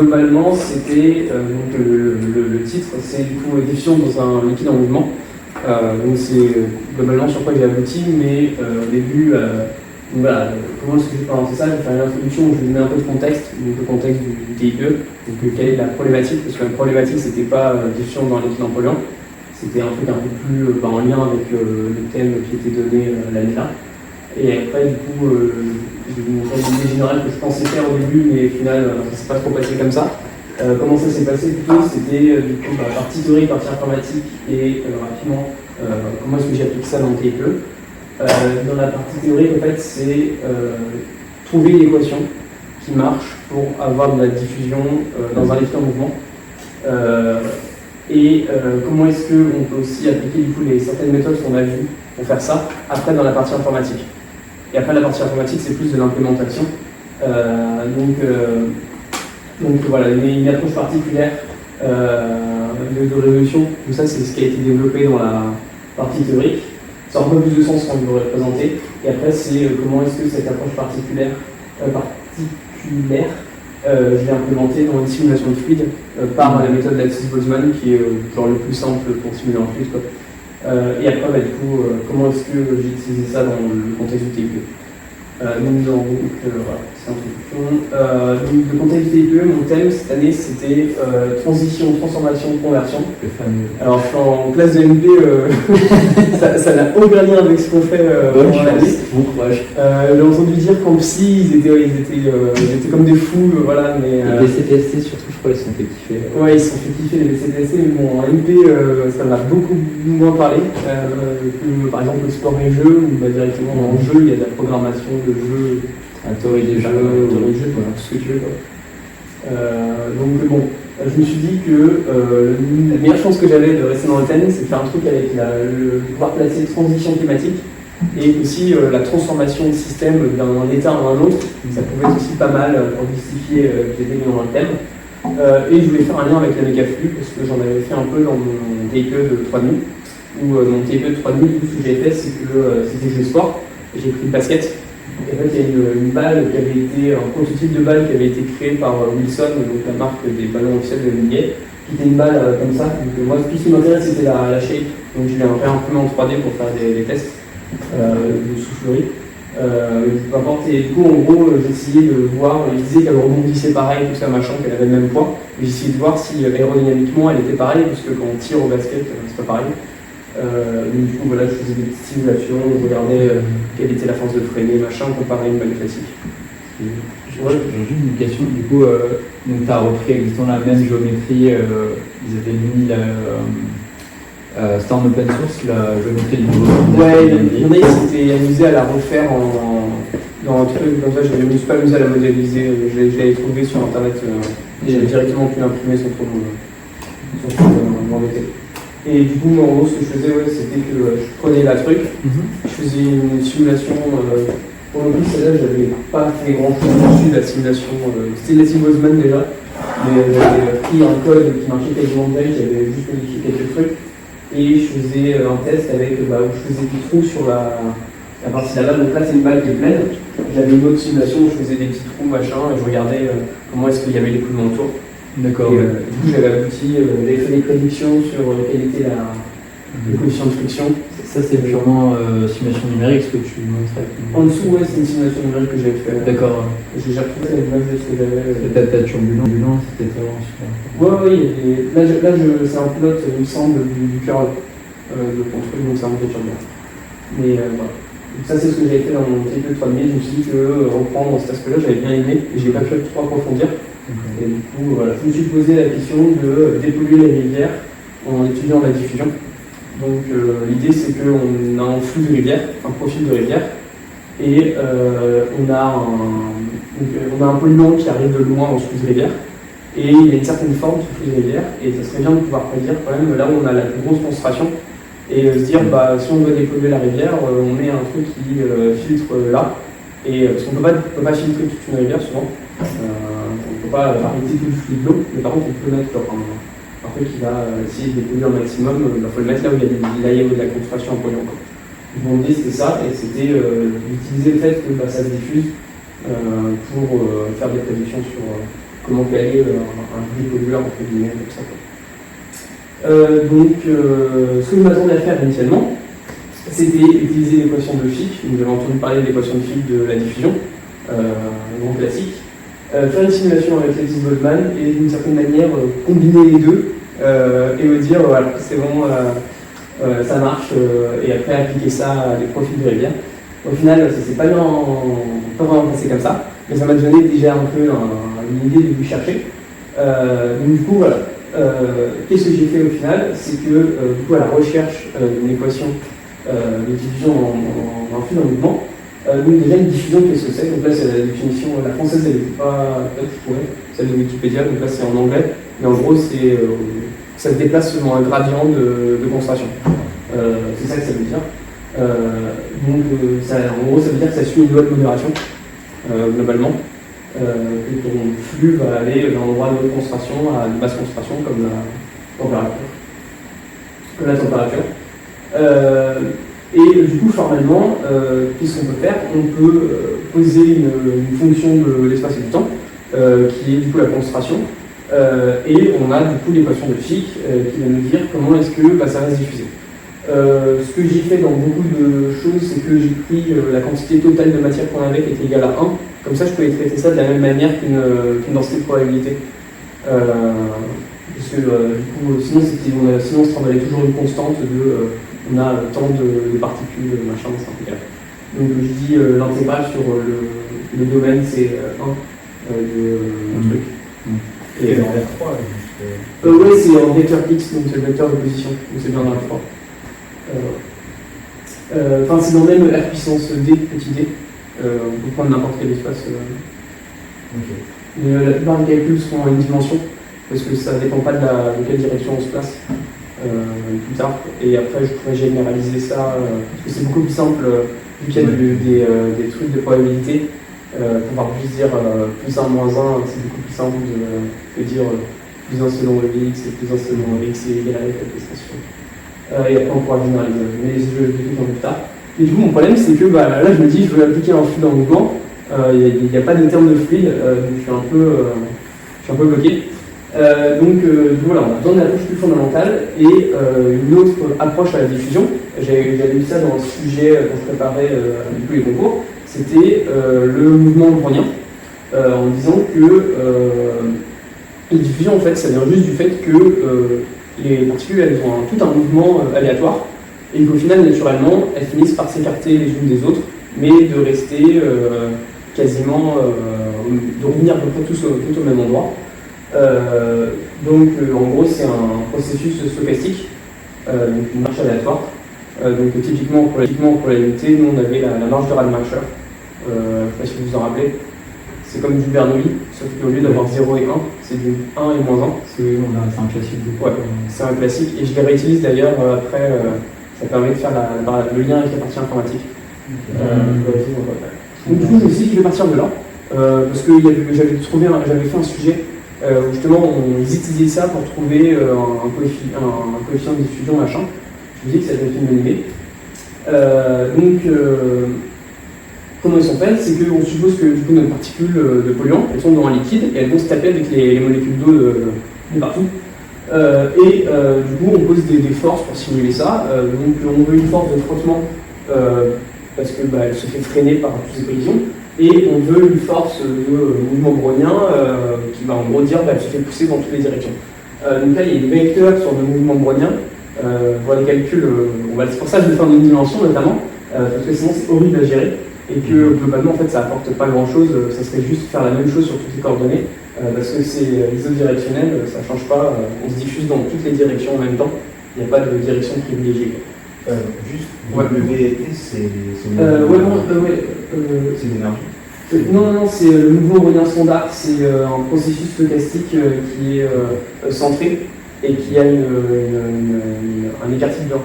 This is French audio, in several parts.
Globalement, c'était donc le titre, c'est du coup diffusion dans un liquide en mouvement. Donc c'est globalement sur quoi j'ai abouti, mais au début, donc voilà, comment est-ce que j'ai présenté ça? J'ai fait une introduction où je vais donner un peu de contexte, donc le contexte du TIPE, donc quelle est la problématique, parce que la problématique c'était pas diffusion dans un liquide en polluant, c'était un truc un peu plus en lien avec le thème qui était donné l'année là. Et après, du coup, j'ai montré l'idée générale que je pensais faire au début, mais au final, ça ne s'est pas trop passé comme ça. Comment ça s'est passé plutôt? C'était du coup la partie théorique, partie informatique, et rapidement, comment est-ce que j'applique ça dans le TIPE. Dans la partie théorique, en fait, c'est trouver l'équation qui marche pour avoir de la diffusion dans un liquide en mouvement. Comment est-ce qu'on peut aussi appliquer du coup certaines méthodes qu'on a vues pour faire ça, après dans la partie informatique. Et après la partie informatique, c'est plus de l'implémentation. Donc voilà, une approche particulière de résolution. Tout ça, c'est ce qui a été développé dans la partie théorique. Ça a un peu plus de sens quand je devrais le présenter. Et après, c'est comment est-ce que cette approche particulière, je l'ai implémentée dans une simulation de fluide par la méthode Lattice-Boltzmann, qui est genre le plus simple pour simuler un fluide, quoi. Et après, du coup, comment est-ce que j'ai utilisé ça dans le contexte du TIPE? Voilà, c'est introduction. Donc, le contexte du TIPE, mon thème cette année, c'était transition, transformation, conversion. Alors, je suis en classe de MP, ça n'a aucun lien avec ce qu'on fait pendant l'année. Bon courage. J'ai entendu dire qu'en psy, ils étaient comme des fous, voilà. Mais, les BCTST, surtout, je crois, ils se sont fait kiffer. Ouais, ils se sont fait kiffer les BCTST, mais bon, en MP, ça m'a beaucoup moins parlé. Que, par exemple, le sport et jeux, où directement en jeu, il y a de la programmation de jeux, la théorie des jeux, voilà, tout ce que tu veux, quoi. Donc bon, je me suis dit que la meilleure chance que j'avais de rester dans le thème, c'est de faire un truc avec le pouvoir placer transition climatique et aussi la transformation de système d'un état à un autre. Ça pouvait être aussi pas mal pour justifier que j'étais mis dans le thème. Et je voulais faire un lien avec la méga-flux parce que j'en avais fait un peu dans mon TIPE de 3,5, où mon TIPE de 3,5, tout ce que j'ai fait, c'est que c'était jeu sport. J'ai pris une basket. Et en fait, il y a une balle qui avait été, un prototype de balle qui avait été créé par Wilson, donc la marque des ballons officiels de l'NBA, qui était une balle comme ça. Donc moi, tout ce qui m'intéresse, c'était la shape. Donc je l'ai réimprimé en 3D pour faire des tests de soufflerie. Et du coup, en gros, j'essayais de voir, il disait qu'elle rebondissait pareil, tout ça, machin, qu'elle avait le même poids. J'essayais de voir si aérodynamiquement elle était pareille, parce que quand on tire au basket, c'est pas pareil. Donc du coup, voilà, je faisais des petites simulations, je regardais quelle était la force de freiner, machin, comparé à une balle classique. J'ai juste une question, du coup, tu as repris exactement la même géométrie, ils avaient mis c'était en open source, la géométrie du niveau. Ouais, il y en a qui s'étaient amusés à la refaire dans un truc, comme ça, je me suis pas amusé à la modéliser, je l'avais trouvé sur internet, et j'avais directement pu l'imprimer sans trop m'embêter. Et du coup, moi, en gros, ce que je faisais, c'était que je prenais la truc, je faisais une simulation. Pour le coup, celle-là, j'avais pas fait grand-chose dessus, la simulation. C'était Lattice-Boltzmann déjà, mais j'avais pris un code qui marchait quasiment bien, j'avais juste modifié quelques trucs. Et je faisais un test avec, où je faisais des trous sur la partie de la balle. Donc là, c'est une balle qui est pleine. J'avais une autre simulation où je faisais des petits trous, machin, et je regardais comment est-ce qu'il y avait l'écoulement autour. D'accord. Du coup, j'avais abouti, j'avais fait des prédictions sur quelle était le coefficient de friction. Ça, c'est purement simulation numérique, ce que tu montrais. En dessous, ouais, c'est une simulation numérique que j'avais fait. D'accord. J'ai retrouvé l'image de ce que j'avais. T'as turbulence, c'était vraiment super. Ouais, là, c'est un pilote, il me semble, du curl de ton truc, donc c'est un peu turbulent. Mais voilà. Donc ça, c'est ce que j'avais fait dans mon TIPE 3000. Je me suis dit que reprendre cet aspect-là, j'avais bien aimé, et j'ai pas pu trop approfondir. Et du coup, voilà, je me suis posé la question de dépolluer les rivières en étudiant la diffusion. Donc l'idée, c'est qu'on a un flux de rivière, un profil de rivière, et on a un polluant qui arrive de loin dans ce flux de rivière, et il y a une certaine forme de ce flux de rivière, et ça serait bien de pouvoir prédire quand même là où on a la plus grosse concentration, et se dire, si on veut dépolluer la rivière, on met un truc qui filtre là, et parce qu'on ne peut pas filtrer toute une rivière souvent. On ne peut pas arrêter tout le flux de l'eau, mais par contre on peut mettre un truc qui va essayer de dépolluer un maximum. Il faut le mettre là où il y a de la concentration en polluant. Donc l'idée c'était ça, et c'était d'utiliser le fait que ça se diffuse pour faire des prédictions sur comment caler un dépollueur entre guillemets comme ça. Ce que je m'attendais à faire initialement, c'était utiliser l'équation de Fick. Vous avez entendu parler de l'équation de Fick de la diffusion, grand classique. Faire une simulation avec Lattice Boltzmann et d'une certaine manière combiner les deux et me dire voilà, c'est bon, ça marche, et après appliquer ça à des profils de rivière. Au final, ça s'est pas vraiment passé comme ça, mais ça m'a donné déjà un peu une idée de lui chercher. Donc du coup, voilà. Qu'est-ce que j'ai fait au final? C'est que du coup, à la recherche d'une équation de diffusion en flux en mouvement, donc déjà une diffusion, qu'est-ce que c'est? Donc là, c'est la définition, la française, elle n'est pas celle de Wikipédia, donc là c'est en anglais, mais en gros, ça se déplace selon un gradient de concentration. C'est ça que ça veut dire. En gros, ça veut dire que ça suit une loi de modération, globalement. Que ton flux va aller d'un endroit de haute concentration à une basse concentration, comme la température. Et du coup, formellement, qu'est-ce qu'on peut faire? On peut poser une fonction de l'espace et du temps, qui est du coup la concentration, et on a du coup l'équation de Fick qui va nous dire comment est-ce que ça va se diffuser. Ce que j'ai fait dans beaucoup de choses, c'est que j'ai pris la quantité totale de matière qu'on avait qui était égale à 1. Comme ça, je pouvais traiter ça de la même manière qu'une densité de probabilité. Parce que du coup, sinon, on se travaillait toujours une constante de on a tant de particules, machin, c'est impeccable. Donc je dis l'intégrale sur le domaine, c'est 1 de truc. Et en R3, juste. Oui, c'est en vecteur X, donc c'est le vecteur de position, donc c'est bien dans R3. Enfin, c'est dans le même R puissance D, petit d. On peut prendre n'importe quel espace. Mais la plupart des calculs sont en une dimension, parce que ça ne dépend pas de quelle direction on se place plus tard. Et après, je pourrais généraliser ça, parce que c'est beaucoup plus simple, vu qu'il y a des trucs de probabilité. Pouvoir juste dire plus 1, moins 1, c'est beaucoup plus simple de dire plus 1 selon X et plus 1 selon X est égal à F. Et après, on pourra généraliser. Mais je vais tout plus tard. Et du coup, mon problème, c'est que là, je me dis, je veux appliquer un flux en mouvement. Il n'y a pas de terme de fluide, donc je suis un peu bloqué. Voilà, on a besoin d'une approche plus fondamentale et une autre approche à la diffusion. J'avais lu ça dans le sujet quand je préparais du coup les concours. C'était le mouvement brownien, en disant que la diffusion, en fait, ça vient juste du fait que les particules, elles ont tout un mouvement aléatoire, et qu'au final, naturellement, elles finissent par s'écarter les unes des autres, mais de rester quasiment, de revenir à peu près tous au même endroit. En gros, c'est un processus stochastique, donc une marche aléatoire. Typiquement, pour la unité, nous, on avait la marche de Rademacher. Je ne sais pas si vous vous en rappelez. C'est comme du Bernoulli, sauf qu'au lieu d'avoir 0 et 1, c'est du 1 et moins 1. C'est un classique. Ouais, c'est un classique. Et je les réutilise d'ailleurs après. Ça permet de faire le lien avec la partie informatique. Donc du coup, je me suis dit que je vais partir de là. Parce que j'avais fait un sujet où justement ils utilisaient ça pour trouver un coefficient de diffusion, machin. Je me dis que ça devait être une bonne idée. Comment ils sont faits? C'est qu'on suppose que du coup nos particules de polluants, elles sont dans un liquide et elles vont se taper avec les molécules d'eau de partout. Du coup, on pose des forces pour simuler ça. On veut une force de frottement parce que elle se fait freiner par toutes ces collisions. Et on veut une force de mouvement brownien qui va en gros dire qu'elle se fait pousser dans toutes les directions. Donc là, il y a des vecteurs sur le mouvement brownien. Pour les calculs, c'est pour ça que je le fais en une dimension notamment, parce que sinon c'est horrible à gérer. Et que globalement, en fait, ça apporte pas grand-chose. Ça serait juste faire la même chose sur toutes les coordonnées. Parce que c'est isodirectionnel, ça ne change pas, on se diffuse dans toutes les directions en même temps, il n'y a pas de direction privilégiée. WT, c'est l'énergie. Non, c'est le mouvement brownien standard, c'est un processus stochastique qui est centré et qui a un écart de blanc.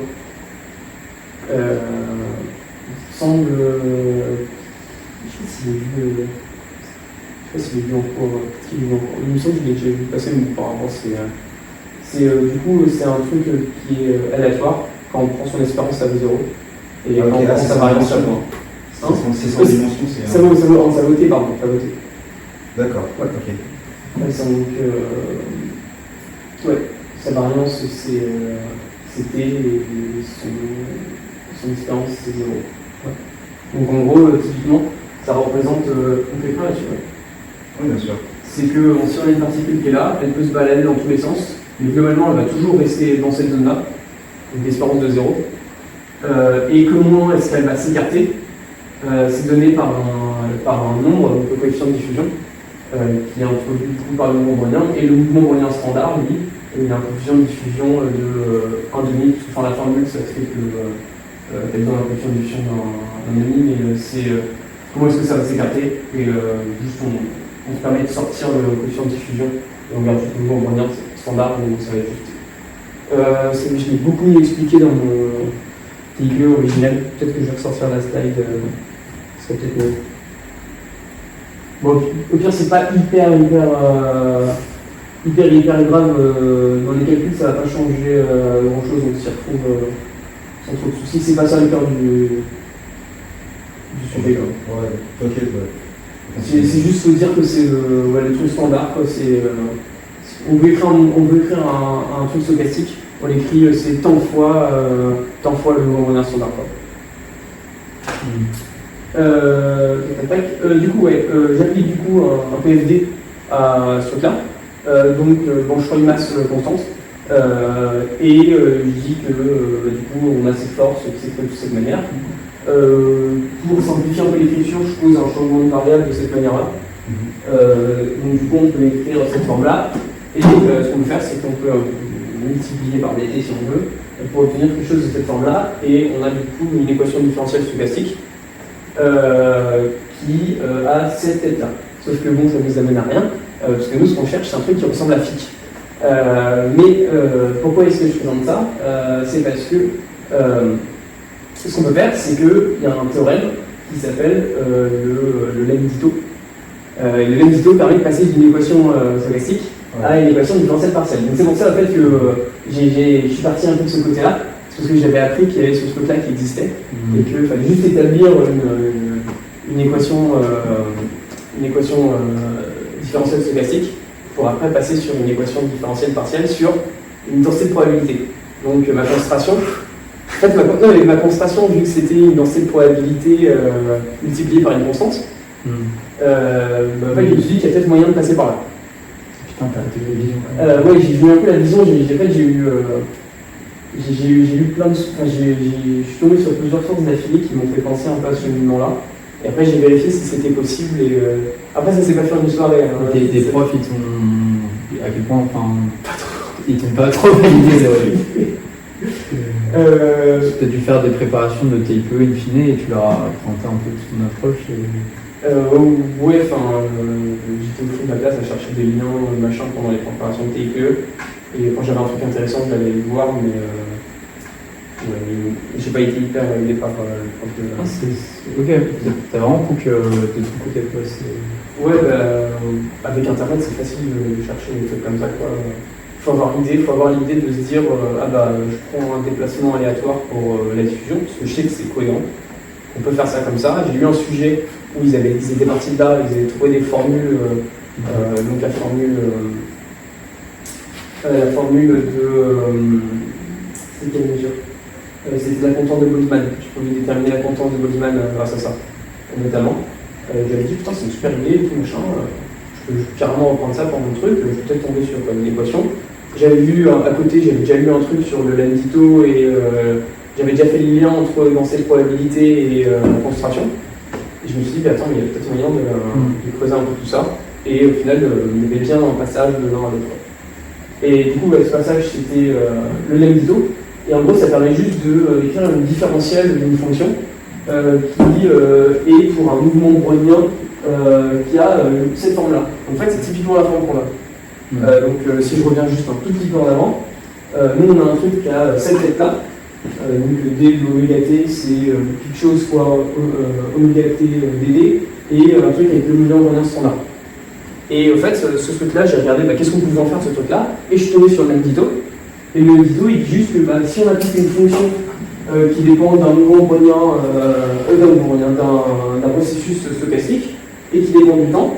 Semble. Je sais pas s'il est vu en cours, il me semble que je l'ai déjà vu passer, mais par rapport, du coup, c'est un truc qui est aléatoire. Quand on prend son espérance, ça vaut 0. Et quand on prend sa variance, ça vaut 1. C'est sans dimension, c'est. Ça vaut T, pardon, ça vaut T. D'accord, ouais. Ok. Donc, ouais, sa variance c'est T et son distance c'est 0. Ouais. Donc en gros, typiquement, ça représente, on fait quoi là-dessus? Oui, bien sûr. C'est que si on a une particule qui est là, elle peut se balader dans tous les sens, mais globalement elle va toujours rester dans cette zone-là, donc l'espérance de 0. Et comment est-ce qu'elle va s'écarter? C'est donné par un nombre, donc le coefficient de diffusion, qui est introduit du coup par le mouvement brownien, et le mouvement brownien standard, lui, il a un coefficient de diffusion de 1,5, enfin la formule ça fait que elle donne un coefficient de diffusion d'un demi, mais c'est comment est-ce que ça va s'écarter, et juste on se permet de sortir le coefficient de diffusion, et on garde juste le mouvement brownien standard, donc ça va être juste. Je l'ai beaucoup mieux expliqué dans mon TIE originel, peut-être que je vais ressortir la slide, ce serait peut-être mieux. Bon, au pire, c'est pas hyper grave dans les calculs, ça va pas changer grand chose, on s'y retrouve sans trop de soucis. C'est pas ça le cœur du sujet. Ouais, t'inquiète, ouais. C'est juste faut dire que c'est le truc standard, quoi. On veut écrire un truc stochastique, on l'écrit c'est tant fois le mouvement standard, quoi. Du coup, ouais, j'applique du coup un PFD à ce truc-là. Donc, je prends une masse constante et je dis que du coup, on a cette force qui s'exprime de cette manière. Pour simplifier un peu l'écriture, je pose un changement de variable de cette manière-là. Donc, du coup, on peut écrire cette forme-là. Et ce qu'on peut faire, c'est qu'on peut multiplier par dt si on veut pour obtenir quelque chose de cette forme-là. Et on a du coup une équation différentielle stochastique. Qui a cette tête-là. Sauf que bon, ça nous amène à rien, parce que nous, ce qu'on cherche, c'est un truc qui ressemble à phi. Mais pourquoi est-ce que je présente ça? C'est parce que ce qu'on peut faire, c'est qu'il y a un théorème qui s'appelle le Lem-Ditto. Le Lem-Ditto permet de passer d'une équation stochastique à une équation différentielle partielle. Donc c'est pour ça en fait que je suis parti un peu de ce côté-là. Parce que j'avais appris qu'il y avait ce truc-là qui existait et qu'il fallait juste établir une équation différentielle stochastique pour après passer sur une équation différentielle partielle sur une densité de probabilité. Donc ma concentration, en fait ma concentration, vu que c'était une densité de probabilité multipliée par une constante, en fait, je me suis dit qu'il y a peut-être moyen de passer par là. Putain, t'as raté la vision. Ouais, j'ai vu un peu la vision, j'ai eu plein de. Je suis tombé sur plusieurs sources d'affilée qui m'ont fait penser un peu à ce cheminement-là. Et après, j'ai vérifié si c'était possible. Et après, ça s'est pas fait en une soirée. Tes profs, ils t'ont. À quel point, enfin. Ils t'ont pas trop validé. Tu as dû faire des préparations de TIPE in fine et tu leur as présenté un peu ton approche. Ouais, enfin, j'étais au fond de la classe à chercher des liens, machin, pendant les préparations de TIPE. Et quand j'avais un truc intéressant, je l'allais le voir, mais j'ai pas été hyper aidé par le prof de. Ok, t'as vraiment cool que de ton côté, quoi. Ouais, avec internet, c'est facile de chercher des trucs comme ça, quoi. Faut avoir l'idée de se dire, je prends un déplacement aléatoire pour la diffusion, parce que je sais que c'est cohérent. On peut faire ça comme ça. J'ai eu un sujet où ils étaient partis de là, ils avaient trouvé des formules, donc la formule de. C'est quelle mesure? C'était la constante de Boltzmann. Je pouvais déterminer la constante de Boltzmann grâce à ça, notamment. J'avais dit, putain, c'est une super idée, tout machin. Je peux carrément reprendre ça pour mon truc. Je vais peut-être tomber sur une équation. J'avais vu à côté, j'avais déjà lu un truc sur le Lem-Ditto et j'avais déjà fait le lien entre densité de probabilité et concentration. Et je me suis dit, attends, mais il y a peut-être moyen de creuser un peu tout ça. Et au final, il y avait bien un passage de l'un à l'autre. Et du coup, ce passage, c'était le Lem-Ditto. Et en gros, ça permet juste d'écrire une différentielle d'une fonction qui est pour un mouvement brownien qui a cette forme-là. En fait, c'est typiquement la forme qu'on a. Donc, si je reviens juste un tout petit peu en avant, nous, on a un truc qui a cette tête-là. Donc, d de oméga t, c'est quelque chose fois oméga t dd, et un truc avec le mouvement brownien standard. Et au fait, ce truc-là, j'ai regardé qu'est-ce qu'on pouvait en faire de ce truc-là, et je suis tombé sur le Lem-Ditto. Et le Lem-Ditto, il dit juste que si on applique une fonction qui dépend d'un mouvement brownien, d'un processus stochastique, et qui dépend du temps,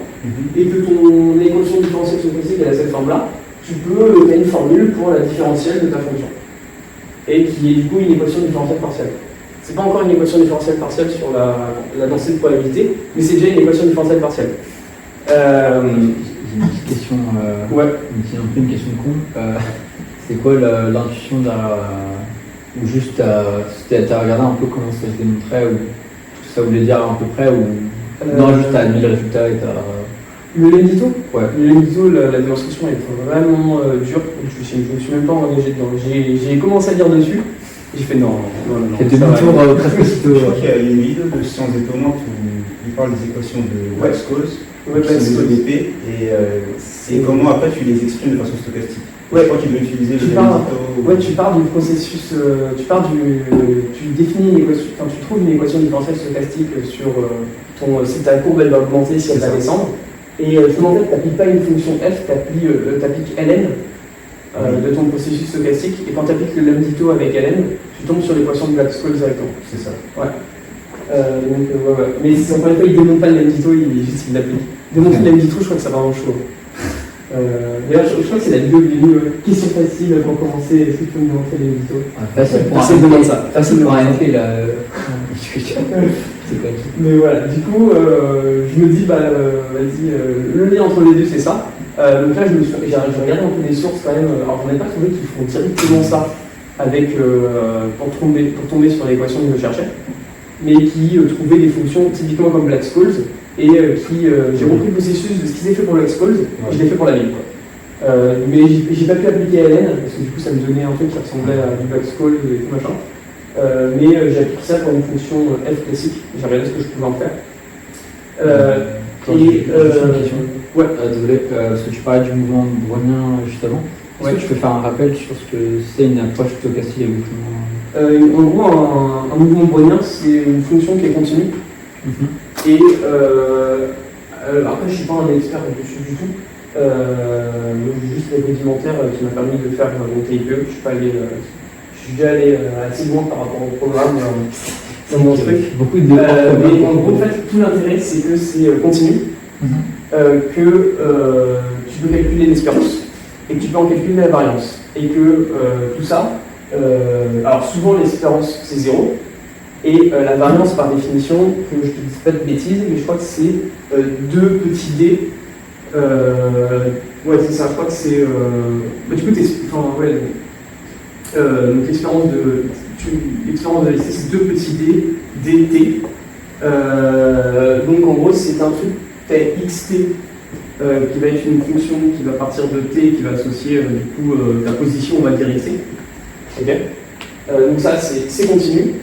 et que ton équation différentielle stochastique elle a cette forme-là, tu peux faire une formule pour la différentielle de ta fonction. Et qui est du coup une équation différentielle partielle. C'est pas encore une équation différentielle partielle sur la densité de probabilité, mais c'est déjà une équation différentielle partielle. J'ai une petite question, Ouais. un peu une question de con. C'est quoi l'intuition ou juste t'as regardé un peu comment ça se démontrait ou ce que ça voulait dire à peu près ou non, juste t'as admis le résultat et t'as... Le Lendito. Ouais. Le Lendito, la démonstration est vraiment dure. Je me suis même pas engagé dedans. J'ai commencé à lire dessus. J'ai fait non. C'est demi-tour presque aussitôt. Je crois qu'il y a une vidéo de Sciences étonnantes où il parle des équations de Waxcause, des ODP, et comment après tu les exprimes de façon stochastique. Ouais. Je crois qu'il veut utiliser le Lendito. Ouais, tu pars du processus, tu définis une équation, enfin, tu trouves une équation différentielle stochastique sur si ta courbe elle va augmenter, si elle va descendre. Et justement, en fait, tu n'appliques pas une fonction f, tu appliques ln de ton processus stochastique, et quand tu appliques le Lendito avec ln, tu tombes sur l'équation de Black-Scholes directement. C'est ça. Ouais. Ouais. Mais encore une fois, il ne démonte pas le Lendito, il l'applique. Démontrer le Lendito, je crois que ça va en chaud. D'ailleurs, je crois que c'est la vidéo que j'ai vue, question facile pour commencer, est-ce que tu peux me démontrer le Lendito? Facile pour Facile de ça. Facile pour un NP là. Mais voilà, du coup, je me dis, vas-y, le lien entre les deux, c'est ça. Donc là, j'ai regardé un peu les sources quand même. Alors, j'en ai pas trouvé qui font directement ça pour tomber sur l'équation que je cherchais, mais qui trouvaient des fonctions typiquement comme Black-Scholes et j'ai repris le processus de ce qu'ils avaient fait pour Black-Scholes et je l'ai fait pour la ligne. Mais j'ai pas pu appliquer LN parce que du coup, ça me donnait un truc qui ressemblait à du Black-Scholes et tout machin. Mais j'ai appliqué ça pour une fonction f classique, j'ai regardé ce que je pouvais en faire. Une question. Ouais. Désolé, parce que tu parlais du mouvement brownien juste avant. Est-ce que tu peux faire un rappel sur ce que c'est une approche stochastique exactement? En gros, un mouvement brownien, c'est une fonction qui est continue. Et après, je ne suis pas un expert dessus du tout. J'ai juste les rudimentaires qui m'a permis de faire mon TIPE. Je suis déjà allé assez loin par rapport au programme dans mon truc. Beaucoup de mais en gros, en fait, tout l'intérêt, c'est que c'est continu, que tu peux calculer l'espérance et que tu peux en calculer la variance. Et que tout ça, alors souvent l'espérance c'est 0, et la variance par définition, que je ne te dise pas de bêtises, mais je crois que c'est 2 petits d. Ouais, c'est ça, je crois que c'est. Du coup, donc l'expérience de l'essai, c'est 2 petits d dt. Donc en gros, c'est un truc, tu as xt qui va être une fonction qui va partir de t, qui va associer du coup ta position, on va dire ici. Ok. Donc ça, c'est continu.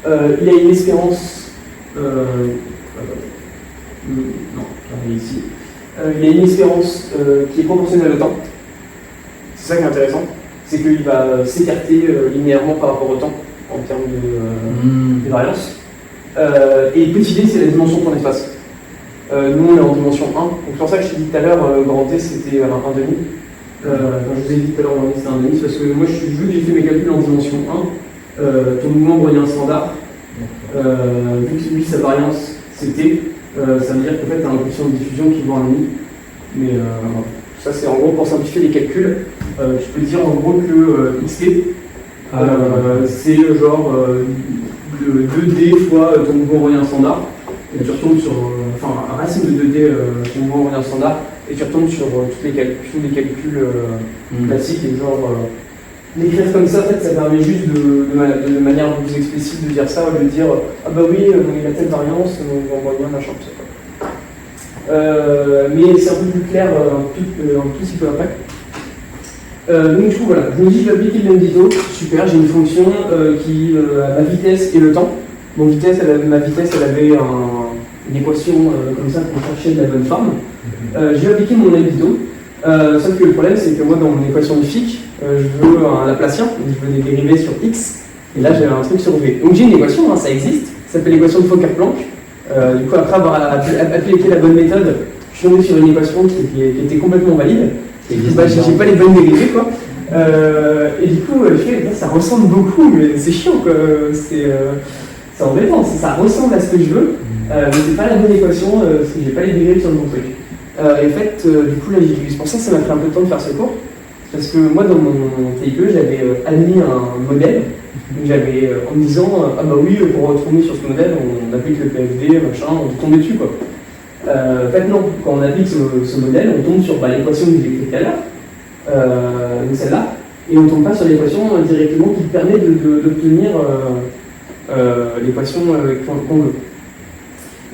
Il a une espérance. Non, j'en ai ici. Il y a une espérance qui est proportionnelle au temps. C'est ça qui est intéressant. C'est qu'il va s'écarter linéairement par rapport au temps en termes de variance. Et petit d, c'est la dimension de ton espace. Nous, on est en dimension 1. Donc, c'est pour ça que je t'ai dit tout à l'heure, grand T, c'était 1,5. Je vous ai dit tout à l'heure, grand T, c'était 1,5. Parce que moi, vu que j'ai fait mes calculs en dimension 1, ton mouvement brownien standard, vu que sa variance, c'était, ça veut dire qu'en fait, tu as un coefficient de diffusion qui vaut 1,5. Mais ça, c'est en gros pour simplifier les calculs. Je peux dire en gros que xt, c'est genre 2D fois ton mouvement brownien standard. Et tu retombes sur un racine de 2D ton mouvement brownien standard. Et tu retombes sur tous les calculs classiques. Et genre, l'écrire comme ça, en fait, ça permet juste de manière plus explicite de dire ça, au lieu de dire ah bah oui, il a telle variance, on va brownien, machin, tout ça. Mais c'est un peu plus clair un tout petit peu après. Donc du coup voilà, je me dis je vais appliquer le Lendito, super, j'ai une fonction qui a ma vitesse et le temps. Ma vitesse elle avait une équation comme ça pour chercher de la bonne forme. Je vais appliquer mon Lendito, sauf que le problème c'est que moi dans mon équation de Fick, je veux un Laplacien, donc je veux des dérivés sur x, et là j'ai un truc sur v. Donc j'ai une équation, ça existe, ça s'appelle l'équation de Fokker-Planck. Du coup après avoir appliqué la bonne méthode, je suis tombé sur une équation qui était complètement valide. J'ai pas les bonnes dérivées quoi. Et du coup, ça ressemble beaucoup, mais c'est chiant quoi. C'est embêtant. Ça ressemble à ce que je veux, mais c'est pas la bonne équation parce que j'ai pas les dérivées sur le bon truc. Et en fait, du coup, là, c'est pour ça que ça m'a pris un peu de temps de faire ce cours. Parce que moi, dans mon TIPE, j'avais admis un modèle. Donc j'avais, en me disant, ah bah oui, pour retourner sur ce modèle, on applique le PFD, machin, on tombe dessus, quoi. En fait, non. Quand on applique ce modèle, on tombe sur l'équation que j'ai écrite tout à l'heure, donc celle-là, et on ne tombe pas sur l'équation directement qui permet d'obtenir l'équation qu'on veut.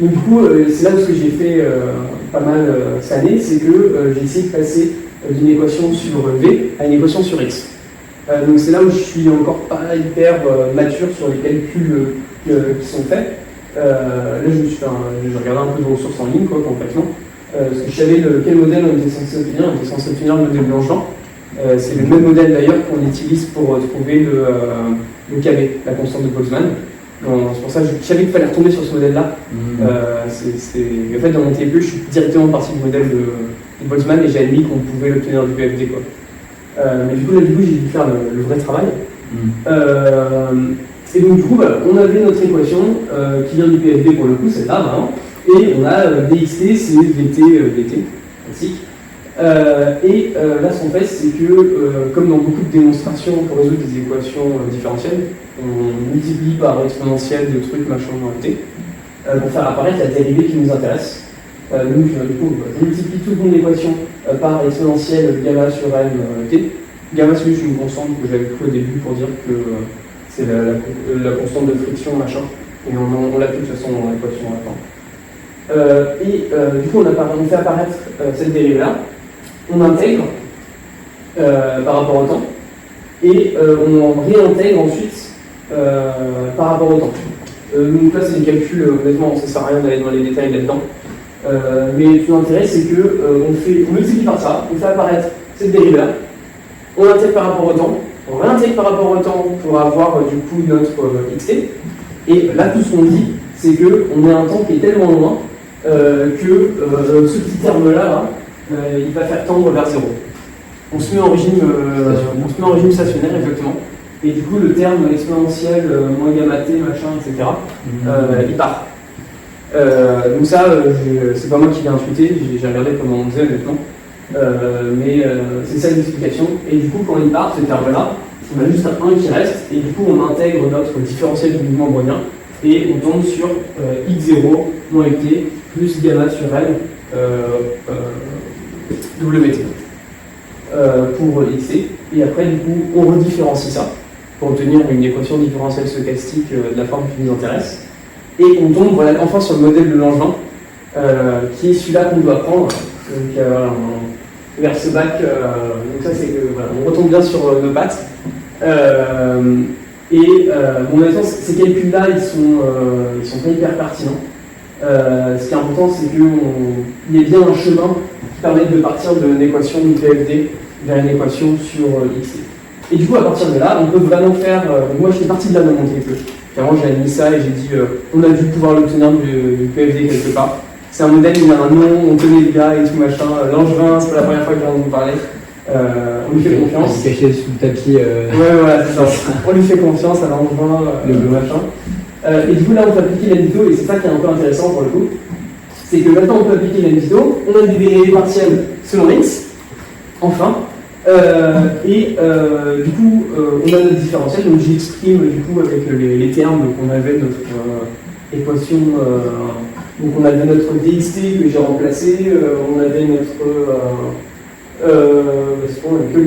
Donc du coup, c'est là où ce que j'ai fait pas mal cette année, c'est que j'ai essayé de passer d'une équation sur V à une équation sur X. Donc c'est là où je suis encore pas hyper mature sur les calculs qui sont faits. Là, je regardais un peu de ressources en ligne, quoi, concrètement, parce que je savais quel modèle on était censé obtenir. On était censé obtenir le modèle Blanchard. C'est le même modèle d'ailleurs qu'on utilise pour trouver le KB, la constante de Boltzmann. C'est pour ça que je savais qu'il fallait retomber sur ce modèle-là. En fait, dans mon TPE, je suis directement parti du modèle de Boltzmann et j'ai admis qu'on pouvait l'obtenir du PFD, quoi. Mais du coup, j'ai dû faire le vrai travail. Et donc, du coup, on avait notre équation qui vient du PFD pour le coup, c'est là, vraiment. Et on a DXT, c'est VT, VT, classique. Là, ce qu'on fait, c'est que, comme dans beaucoup de démonstrations pour résoudre des équations différentielles, on multiplie par exponentielle de trucs, machin, t, pour faire apparaître la dérivée qui nous intéresse. Donc, du coup, je multiplie toute mon équation par exponentielle gamma sur m t. Gamma, c'est juste une constante que j'avais pris au début pour dire que c'est la constante de friction, machin. Et on l'a plus de toute façon dans l'équation maintenant. Du coup, on fait apparaître cette dérivée-là. On intègre par rapport au temps et on réintègre ensuite par rapport au temps. Donc là, c'est des calculs, honnêtement, ça ne sert à rien d'aller dans les détails là-dedans. Mais tout l'intérêt, c'est que on multiplie par ça, on fait apparaître cette dérivée-là, on intègre par rapport au temps, on réintègre par rapport au temps pour avoir du coup notre xt. Et là, tout ce qu'on dit, c'est qu'on a un temps qui est tellement loin que ce petit terme-là, il va faire tendre vers 0. On se met en régime stationnaire, exactement. Et du coup, le terme exponentiel, moins gamma t, machin, etc., il part. Donc ça, c'est pas moi qui l'ai intuité, j'ai regardé comment on faisait, honnêtement. Mais c'est ça l'explication. Et du coup, quand il part, ce terme-là, on a juste un 1 qui reste, et du coup, on intègre notre différentiel du mouvement brownien, et on tombe sur x0 moins t plus gamma sur l wt pour xt. Et après, du coup, on redifférencie ça pour obtenir une équation différentielle stochastique de la forme qui nous intéresse. Et on tombe enfin sur le modèle de Langevin, qui est celui-là qu'on doit prendre. Donc, vers ce bac, donc ça c'est que on retombe bien sur nos pattes. Honnêtement, ces calculs-là, ils sont pas hyper pertinents. Ce qui est important, c'est qu'il y ait bien un chemin qui permette de partir d'une équation du PFD vers une équation sur xt. Et du coup, à partir de là, on peut vraiment faire. Moi, je fais partie de là dans mon TPE. Clairement, j'ai admis ça et j'ai dit on a dû pouvoir l'obtenir du PFD quelque part. C'est un modèle, il a un nom, on connaît le gars et tout machin. Langevin, c'est pas la première fois que j'en ai parlé. On lui fait confiance. Il est caché sous le tapis. Ouais, voilà, c'est ça. On lui fait confiance à Langevin, le machin. Et du coup, là, on peut appliquer l'NDITO, et c'est ça qui est un peu intéressant pour le coup. C'est que maintenant, on peut appliquer l'NDITO, on a des dérivés partiels selon X, enfin. Du coup, on a notre différentiel, donc j'exprime du coup avec les termes qu'on avait de notre équation. Donc on avait notre DXT que j'ai remplacé, on avait notre. Parce qu'on avait que le.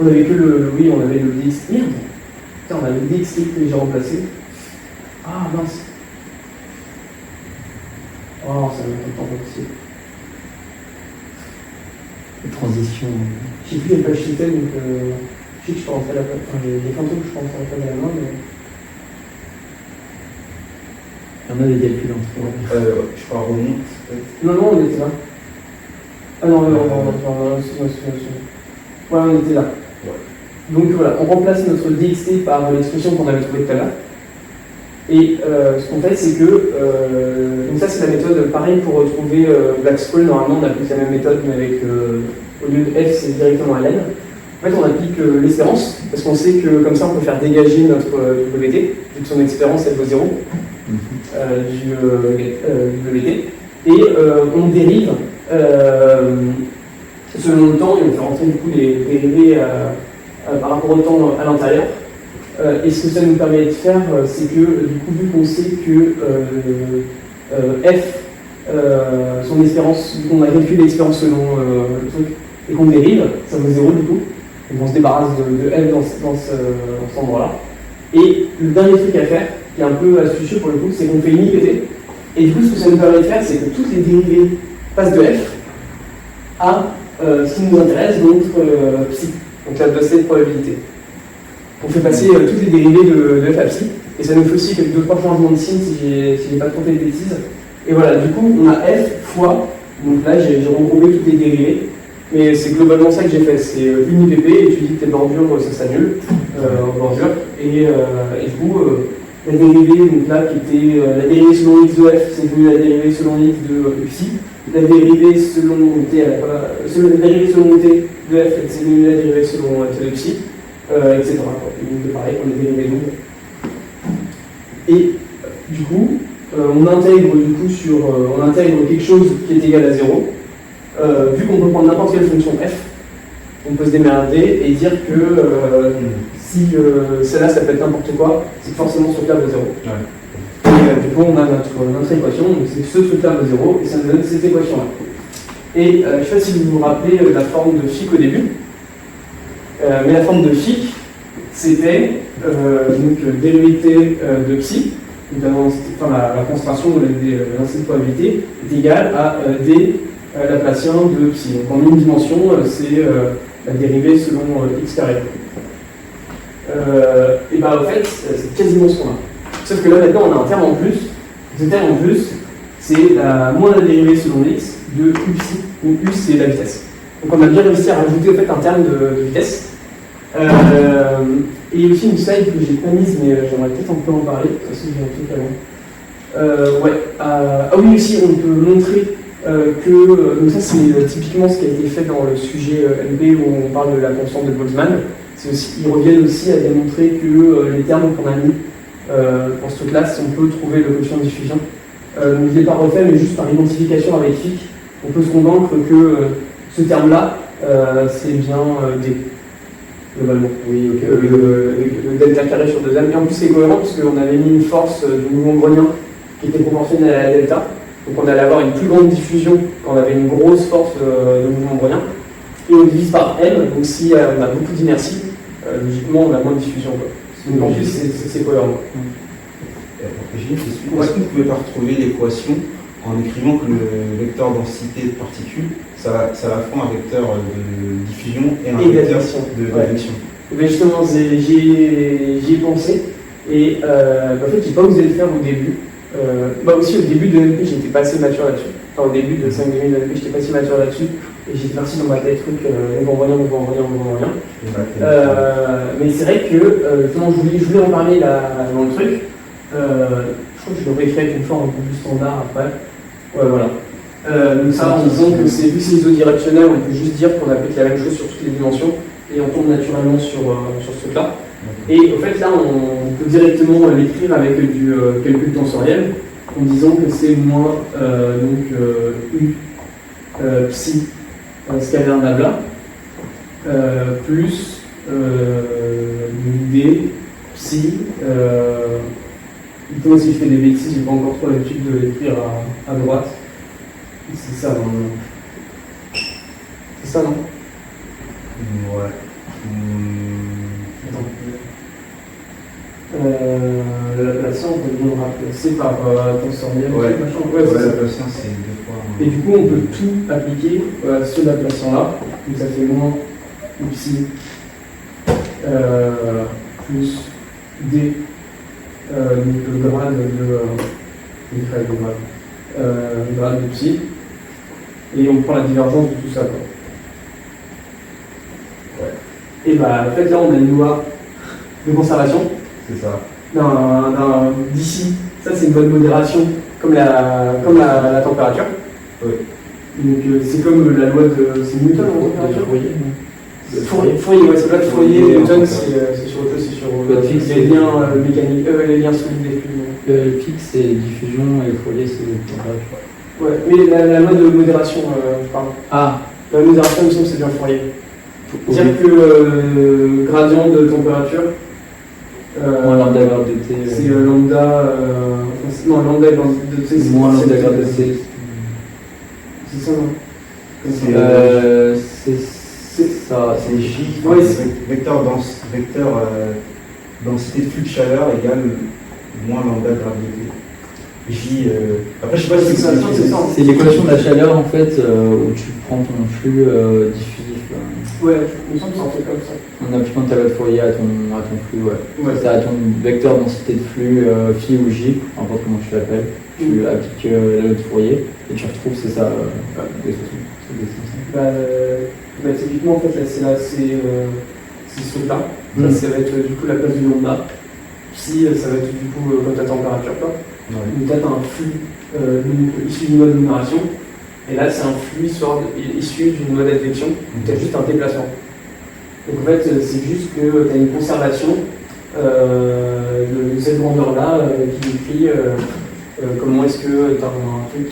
On avait que le. Oui, on avait le DXT. Putain, on avait le DXT que j'ai remplacé. Ah mince. Oh, ça va être pas possible. Transition. Je sais plus quelle page c'était, donc je sais que je peux rentrer la page. Enfin, j'ai des photos que je peux rentrer la page à la main, mais. Il y en a des calculs entre eux. Je crois remonte. Non, on était là. Ah non, voilà, on était là. Ouais. Donc voilà, on remplace notre DXT par l'expression qu'on avait trouvée tout à l'heure. Et ce qu'on fait, c'est que. Donc, ça, c'est la méthode pareil pour retrouver Black-Scholes. Normalement, on applique la même méthode, mais avec. Au lieu de F, c'est directement LN. En fait, on applique l'espérance, parce qu'on sait que comme ça, on peut faire dégager notre WT, vu que son espérance, elle vaut 0, du WT. et on dérive selon le temps, et on fait rentrer du coup les dérivés par rapport au temps à l'intérieur. Et ce que ça nous permet de faire, c'est que du coup, vu qu'on sait que f, son espérance, vu qu'on a calculé l'espérance selon le truc, et qu'on dérive, ça vaut 0 du coup. Donc on se débarrasse de f dans cet endroit-là. Et le dernier truc à faire, qui est un peu astucieux pour le coup, c'est qu'on fait une IPT. Et du coup, ce que ça nous permet de faire, c'est que toutes les dérivées passent de f à ce qui nous intéresse, donc psi, donc la dossier de probabilité. On fait passer toutes les dérivées de f à psi, et ça nous fait aussi quelques 2-3 changements de signe si j'ai pas trop fait de bêtises. Et voilà, du coup, on a f fois, donc là j'ai regroupé toutes les dérivées, mais c'est globalement ça que j'ai fait, c'est une IPP, et tu dis que tes bordures, ça s'annule, en bordure, et du coup, la dérivée, donc là, qui était la dérivée selon x de f, c'est devenu la dérivée selon x de psi, la dérivée selon t, la dérivée selon t de f, c'est devenu la dérivée selon t de psi, etc. Donc pareil, on a dérivé double. Et du coup, on intègre quelque chose qui est égal à 0. Vu qu'on peut prendre n'importe quelle fonction f, on peut se démerder et dire que si celle-là, ça peut être n'importe quoi, c'est forcément sur de 0. Ouais. Et du coup, on a notre équation, donc c'est ce truc-là de 0, et ça nous donne cette équation-là. Et je ne sais pas si vous vous rappelez la forme de Fick au début, mais la forme de Fick, c'était donc dérivée de psi, la concentration de l'indice de probabilité est égale à d laplacien de psi. Donc en une dimension, c'est la dérivée selon x carré. Et bien en fait, c'est quasiment ce qu'on a. Sauf que là maintenant, on a un terme en plus. Ce terme en plus, c'est moins la dérivée selon x de u psi, où u c'est la vitesse. Donc on a bien réussi à rajouter en fait un terme de vitesse. Et il y a aussi une slide que j'ai pas mise, mais j'aimerais peut-être un peu en parler, parce que j'ai un truc avant. Oui, aussi, on peut montrer que, donc ça c'est typiquement ce qui a été fait dans le sujet LB où on parle de la constante de Boltzmann. Ils reviennent aussi à démontrer que les termes qu'on a mis dans ce classe, on peut trouver le coefficient de diffusion. Donc je ne l'ai pas refait, mais juste par identification avec Fick, on peut se convaincre que ce terme-là, c'est bien D. Globalement. Oui, ok. Le delta carré sur 2m. Et en plus, c'est cohérent parce qu'on avait mis une force du mouvement brownien qui était proportionnelle à la delta. Donc, on allait avoir une plus grande diffusion quand on avait une grosse force de mouvement brownien. Et on divise par m. Donc, si on a beaucoup d'inertie, logiquement, on a moins de diffusion. Donc, en plus, c'est cohérent. J'ai une question. Est-ce qu'on ne pouvait pas retrouver l'équation en écrivant que le vecteur densité de particules, ça va faire un vecteur de diffusion et un vecteur d'advection. Mais justement, j'y ai pensé, et en fait, j'ai pas osé le faire au début. Aussi au début de l'ENP, j'étais pas assez mature là-dessus. Enfin, au début de 5 de l'ENP, j'étais pas assez mature là-dessus, et j'étais parti dans ma tête truc, on va en rien. Mais c'est vrai que, justement, je voulais en parler là, dans le truc. Je crois que je l'aurais fait avec une forme un peu plus standard après. Ouais, voilà. Donc ça, en disant que vu que c'est isodirectionnel, on peut juste dire qu'on applique la même chose sur toutes les dimensions et on tombe naturellement sur ce truc-là. Et au fait, là, on peut directement l'écrire avec du calcul tensoriel en disant que c'est moins U psi scalaire nabla plus D psi. Si je fais des bêtises, j'ai pas encore trop l'habitude de l'écrire à droite. C'est ça, non? C'est ça, non? Ouais. La Laplacienne, on peut bien le remplacer par tensoriel. Ouais, la Laplacienne, c'est deux fois. Et du coup, on peut tout appliquer à ce Laplacienne-là. Donc ça fait moins psi plus D. Donc le grade de psi, et on prend la divergence de tout ça. Ouais. Et en fait là on a une loi de conservation. C'est ça. D'ici, ça c'est une bonne modération, comme la température. Oui. Donc c'est comme la loi de. C'est Newton en température. Fourier, ouais, c'est pas de Fourier, Newton, c'est sur les liens mécaniques, les liens solides des flux. Le Fick c'est diffusion et Fourier c'est température. Ouais, mais la loi de modération, je parle. Ah, La modération, il me semble que c'est bien Fourier. Dire que gradient de température. moins lambda grade de T. C'est lambda. Non, lambda grade de T. Moins lambda grade de T. C'est ça, non? C'est ça, c'est J. Ouais, vecteur densité de flux de chaleur égale moins lambda grade de T. J. Après, je sais pas si c'est ça. C'est l'équation de la chaleur en fait où tu prends ton flux diffusif. Ouais, il me semble que c'est un truc comme ça. En appliquant ta loi de Fourier à ton flux, ouais. Ouais. C'est à ton vecteur densité de flux, phi ou j, n'importe comment tu l'appelles. Tu appliques la loi de Fourier et tu retrouves, c'est ça, Typiquement, en fait, là, c'est ce truc-là. Ça va être du coup la place du lambda. Psi, ça va être du coup comme ta température, quoi. Ouais. Donc là, tu as un flux issu d'une loi de numération. Et là, c'est un flux issu d'une loi d'advection. Tu as juste un déplacement. Donc en fait, c'est juste que tu as une conservation de cette grandeur-là qui décrit comment est-ce que tu as un truc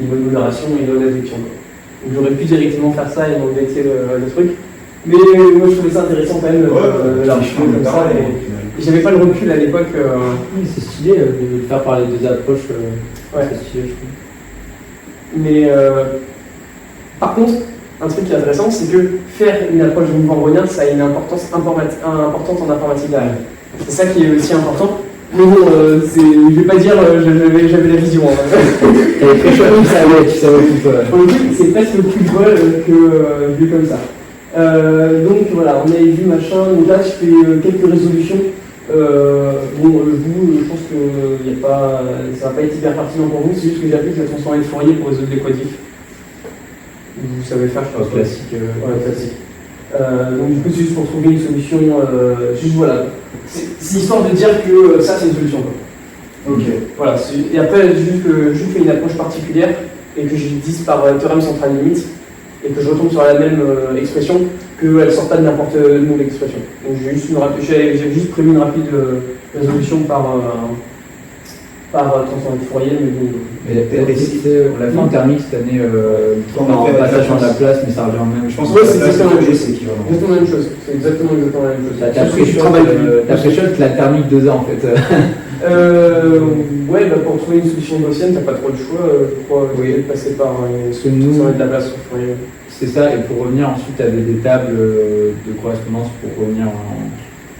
une loi de modération et une loi d'advection. Donc j'aurais pu directement faire ça et embêter le truc. Mais moi, je trouvais ça intéressant quand même, l'architecture comme ça. Et j'avais pas le recul à l'époque. Oui, c'est stylé de faire par les deux approches. Ouais. C'est stylé, je trouve. Mais par contre, un truc qui est intéressant, c'est que faire une approche de mouvement brownien, ça a une importance importante en informatique derrière. C'est ça qui est aussi important. Mais bon, je vais pas dire j'avais la vision. Elle est très chouette, tu savais tout. Pour le coup, c'est presque plus drôle que vu comme ça. Donc voilà, on avait vu machin. Donc là, je fais quelques résolutions. Vous, je pense que ça va pas être hyper pertinent pour vous, c'est juste que j'applique la transformée de Fourier pour résoudre les quadifs. Vous savez faire, je pense. Classique. Ouais, classique. Donc du coup, c'est juste pour trouver une solution. Juste voilà. C'est histoire de dire que ça, c'est une solution. Quoi. Ok. Voilà. Et après, je fais une approche particulière et que je dise par théorème central limite et que je retombe sur la même expression, qu'elle ne sort pas de n'importe quelle expression. Donc j'ai juste prévu une rapide résolution par transformée de Fourier. On l'a fait en thermique cette année, en passage dans la place, mais ça revient en même. Je pense Ouais, que c'est exactement la même chose. c'est équivalent. Exactement la même chose. C'est exactement la même chose. T'as fait chouette la thermique 2 ans en fait. Ouais, pour trouver une solution gaussienne, t'as pas trop le choix. Je crois de passer par transformée de la place sur Fourier. C'est ça, et pour revenir ensuite, tu avais des tables de correspondance pour revenir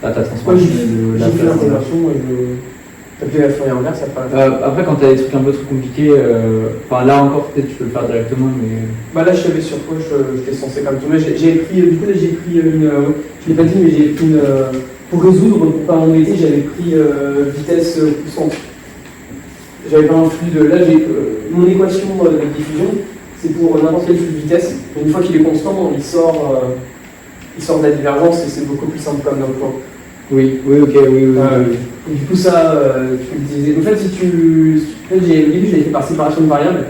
à ta transformation de la place. J'ai fait l'intégration, t'as fait la Fourier inverse après. Après, quand tu as des trucs un peu trop compliqués, là encore, peut-être tu peux le faire directement, mais. Là, je savais sur quoi j'étais censé comme tout. Mais j'ai pris une. Je l'ai pas dit, mais j'ai pris une. Pour résoudre, pour pas m'embêter, j'avais pris vitesse constante. J'avais pas un flux de. Là, mon équation de diffusion. C'est pour n'importe quel flux de vitesse. Une fois qu'il est constant, il sort de la divergence et c'est beaucoup plus simple comme d'emploi. Oui, ok. Du coup, ça, tu le disais. En fait, au début, j'avais fait par séparation de variables.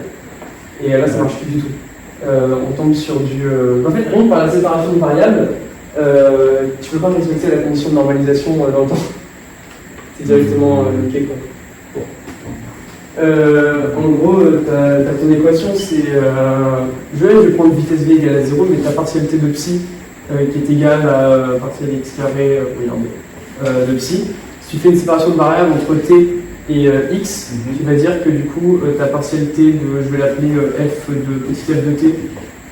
Et là, ça marche plus du tout. On tombe sur du. En fait, rien que par la séparation de variables, tu peux pas respecter la condition de normalisation dans le temps. C'est directement bloqué, quoi. En gros, ta ton équation, c'est. Je vais prendre vitesse v égale à 0, mais ta partialité de psi qui est égale à partielle x carré de psi. Si tu fais une séparation de variables entre t et x, tu vas dire que du coup, ta partialité de. Je vais l'appeler f de petit f de t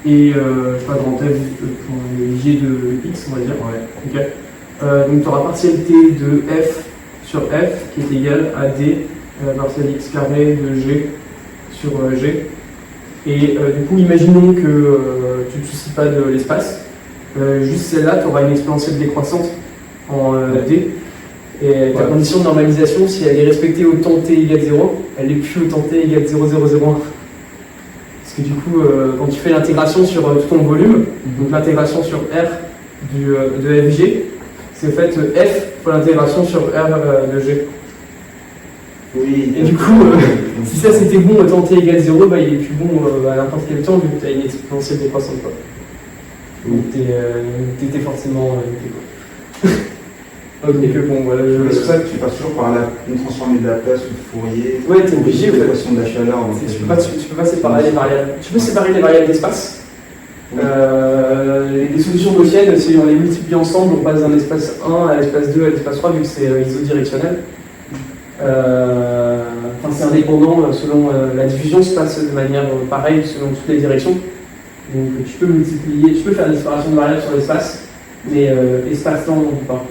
et je sais pas, grand f pour j de x, on va dire. Ouais. Okay. Donc tu auras partialité de f sur f qui est égale à d. Partielle x carré de g sur g. Et du coup, imaginons que tu ne te soucies pas de l'espace. Juste celle-là, tu auras une exponentielle décroissante en d. Et ta condition de normalisation, si elle est respectée au temps t égale 0, elle n'est plus au temps t égale 0,001. Parce que du coup, quand tu fais l'intégration sur tout ton volume, donc l'intégration sur r de fg, c'est en fait f pour l'intégration sur r de g. Oui. Et du coup, si ça c'était bon au temps t égale 0, il est plus bon à n'importe quel temps vu que tu as une exponentielle décroissante. Donc t'étais forcément. Donc bon, voilà. C'est pour ça que tu passes toujours par une transformée de Laplace ou de Fourier. Ouais, t'es obligé. L'équation de la chaleur. Tu peux pas séparer les variables. Tu peux séparer les variables d'espace. Oui. Les solutions gaussiennes, si on les multiplie ensemble, on passe d'un espace 1 à l'espace 2 à l'espace 3, vu que c'est isodirectionnel. C'est indépendant selon la diffusion se passe de manière pareille selon toutes les directions. Donc tu peux faire des séparations de variables sur l'espace, mais espace-temps, non pas.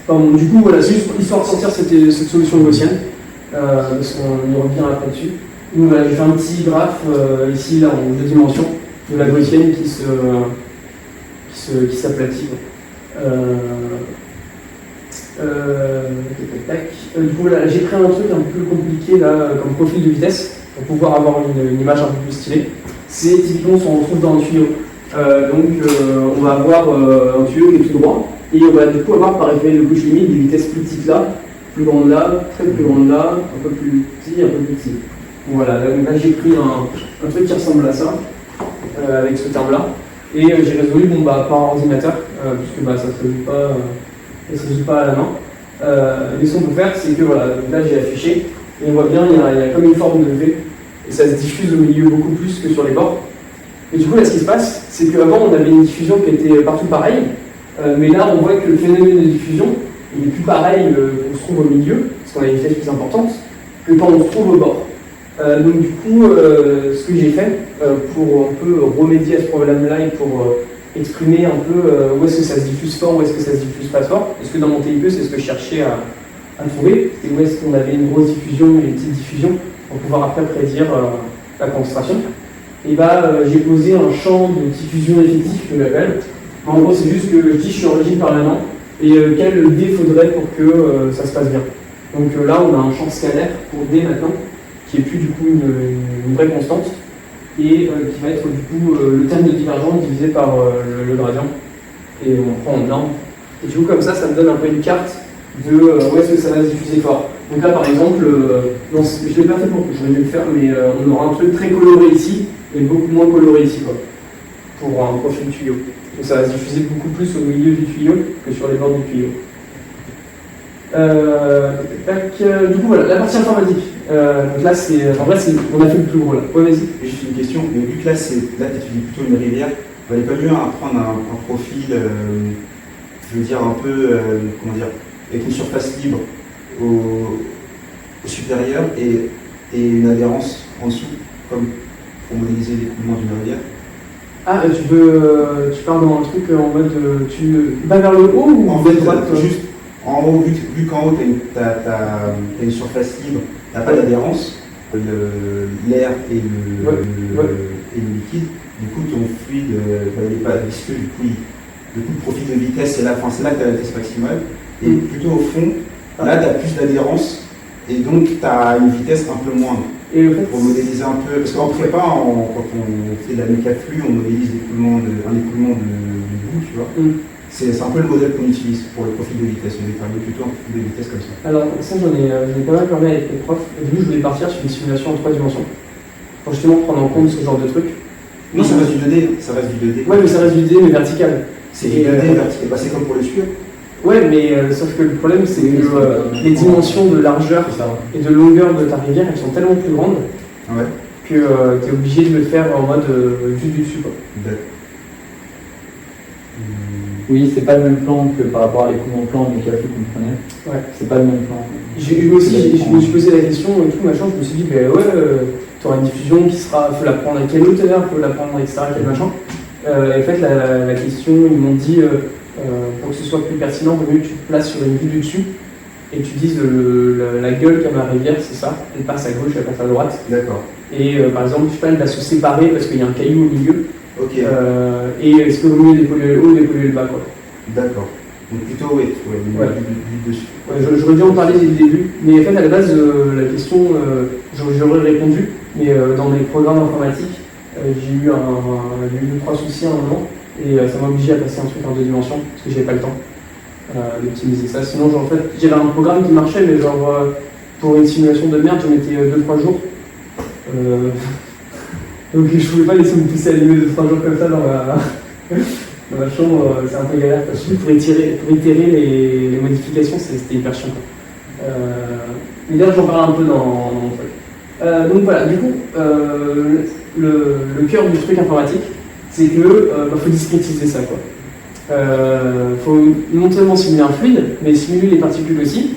Bon, du coup, voilà, c'est juste histoire de sortir cette solution gaussienne, parce qu'on y revient après dessus. Donc voilà, j'ai fait un petit graphe ici, là, en 2 dimensions, de la gaussienne qui s'aplatit. Du coup, voilà, j'ai pris un truc un peu compliqué là, comme profil de vitesse, pour pouvoir avoir une image un peu plus stylée. C'est typiquement ce qu'on retrouve dans un tuyau. On va avoir un tuyau qui est tout droit, et on va du coup avoir par effet de couche limite des vitesses plus petites là, plus grandes là, très plus grandes là, un peu plus petit, un peu plus petit. Voilà, là j'ai pris un truc qui ressemble à ça, avec ce terme-là, et j'ai résolu par ordinateur, puisque ça ne se résout pas à la main. Mais ce qu'on peut faire, c'est que voilà, là j'ai affiché, et on voit bien, il y a comme une forme de V, et ça se diffuse au milieu beaucoup plus que sur les bords. Et du coup, là, ce qui se passe, c'est qu'avant, on avait une diffusion qui était partout pareille, mais là, on voit que le phénomène de diffusion, il est plus pareil qu'on se trouve au milieu, parce qu'on a une vitesse plus importante, que quand on se trouve au bord. Donc du coup, ce que j'ai fait pour un peu remédier à ce problème-là et pour exprimer un peu où est-ce que ça se diffuse fort, où est-ce que ça se diffuse pas fort, parce que dans mon TIP, c'est ce que je cherchais à trouver, c'était où est-ce qu'on avait une grosse diffusion et une petite diffusion, pour pouvoir après prédire la concentration. Et j'ai posé un champ de diffusion effectif que j'appelle. En gros, c'est juste que je dis je suis en régime permanent et quel D faudrait pour que ça se passe bien. Donc là, on a un champ scalaire pour D maintenant, qui est plus du coup une vraie constante, et qui va être du coup le terme de divergence divisé par le gradient, et on prend en norme. Et du coup, comme ça me donne un peu une carte de où est-ce que ça va se diffuser fort. Donc là, par exemple, je ne l'ai pas fait pour que j'aurais dû le faire, mais on aura un truc très coloré ici, et beaucoup moins coloré ici, quoi, pour un profil tuyau. Donc ça va se diffuser beaucoup plus au milieu du tuyau que sur les bords du tuyau. Du coup, voilà, la partie informatique. Donc là, en vrai, on a fait le plus gros là. Ouais, vas-y. Juste une question, mais vu que là, tu étudies plutôt une rivière, il valait pas mieux apprendre un profil, je veux dire, un peu, avec une surface libre au supérieur et une adhérence en dessous, comme pour modéliser l'écoulement d'une rivière. Ah, tu parles dans un truc en mode, tu vas vers le haut ou en vers fait, droite juste en haut, vu qu'en haut, tu as une surface libre, tu n'as pas d'adhérence, l'air et le liquide, du coup, ton fluide il n'est pas visqueux, du coup, le profil de vitesse, c'est là que tu as la vitesse maximale, et plutôt au fond, là, tu as plus d'adhérence, et donc tu as une vitesse un peu moindre. Et en fait, pour modéliser un peu, parce qu'en prépa, quand on fait de la mécaflux, on modélise un écoulement de bout, tu vois. C'est un peu le modèle qu'on utilise pour le profil de vitesse. On détermine plutôt un profil de vitesse comme ça. Alors, ça, j'en ai pas mal parlé avec les profs. Au début, je voulais partir sur une simulation en 3 dimensions, pour justement prendre en compte ce genre de truc. Non, ça reste du 2D. Ça reste du 2D. Ouais, mais ça reste du 2D, mais vertical. C'est du 2D vertical. C'est comme pour le tuyau. Ouais, mais sauf que le problème, c'est que les dimensions de largeur et de longueur de ta rivière, elles sont tellement plus grandes que tu es obligé de le faire en mode vue du dessus. Oui, c'est pas le même plan que par rapport à l'écoulement plan mais qu'il a fait qu'on prenait. Ouais. C'est pas le même plan. Je me suis posé la question et tout, machin, je me suis dit, tu auras une diffusion qui sera, faut la prendre à quelle hauteur, faut la prendre, etc., quel machin. Et en fait, la question, ils m'ont dit, pour que ce soit plus pertinent, vaut mieux que tu te places sur une vue du dessus et tu dises la gueule qu'a ma rivière, c'est ça, elle passe à gauche, elle passe à droite. D'accord. Et par exemple, je sais pas, elle va se séparer parce qu'il y a un caillou au milieu. Ok. Et est-ce que vaut mieux dépolluer le haut ou dépolluer le bas, quoi. D'accord. Donc plutôt, oui, du dessus. Ouais, j'aurais dû en parler dès le début, mais en fait, à la base, la question, j'aurais répondu, mais dans mes programmes informatiques, j'ai eu 2-3 soucis à un moment, et ça m'a obligé à passer un truc en 2 dimensions, parce que j'avais pas le temps d'optimiser ça. Sinon, en fait, j'avais un programme qui marchait, mais genre, pour une simulation de merde, je mettais 2-3 jours. Donc je ne pouvais pas laisser me pousser à allumer 2-3 jours comme ça Dans ma chambre, c'est un peu galère parce que pour itérer les modifications, c'était hyper chiant. Mais d'ailleurs, j'en parle un peu dans mon truc. Donc voilà, du coup, le cœur du truc informatique, c'est que faut discrétiser ça, quoi. Faut non seulement simuler un fluide, mais simuler les particules aussi,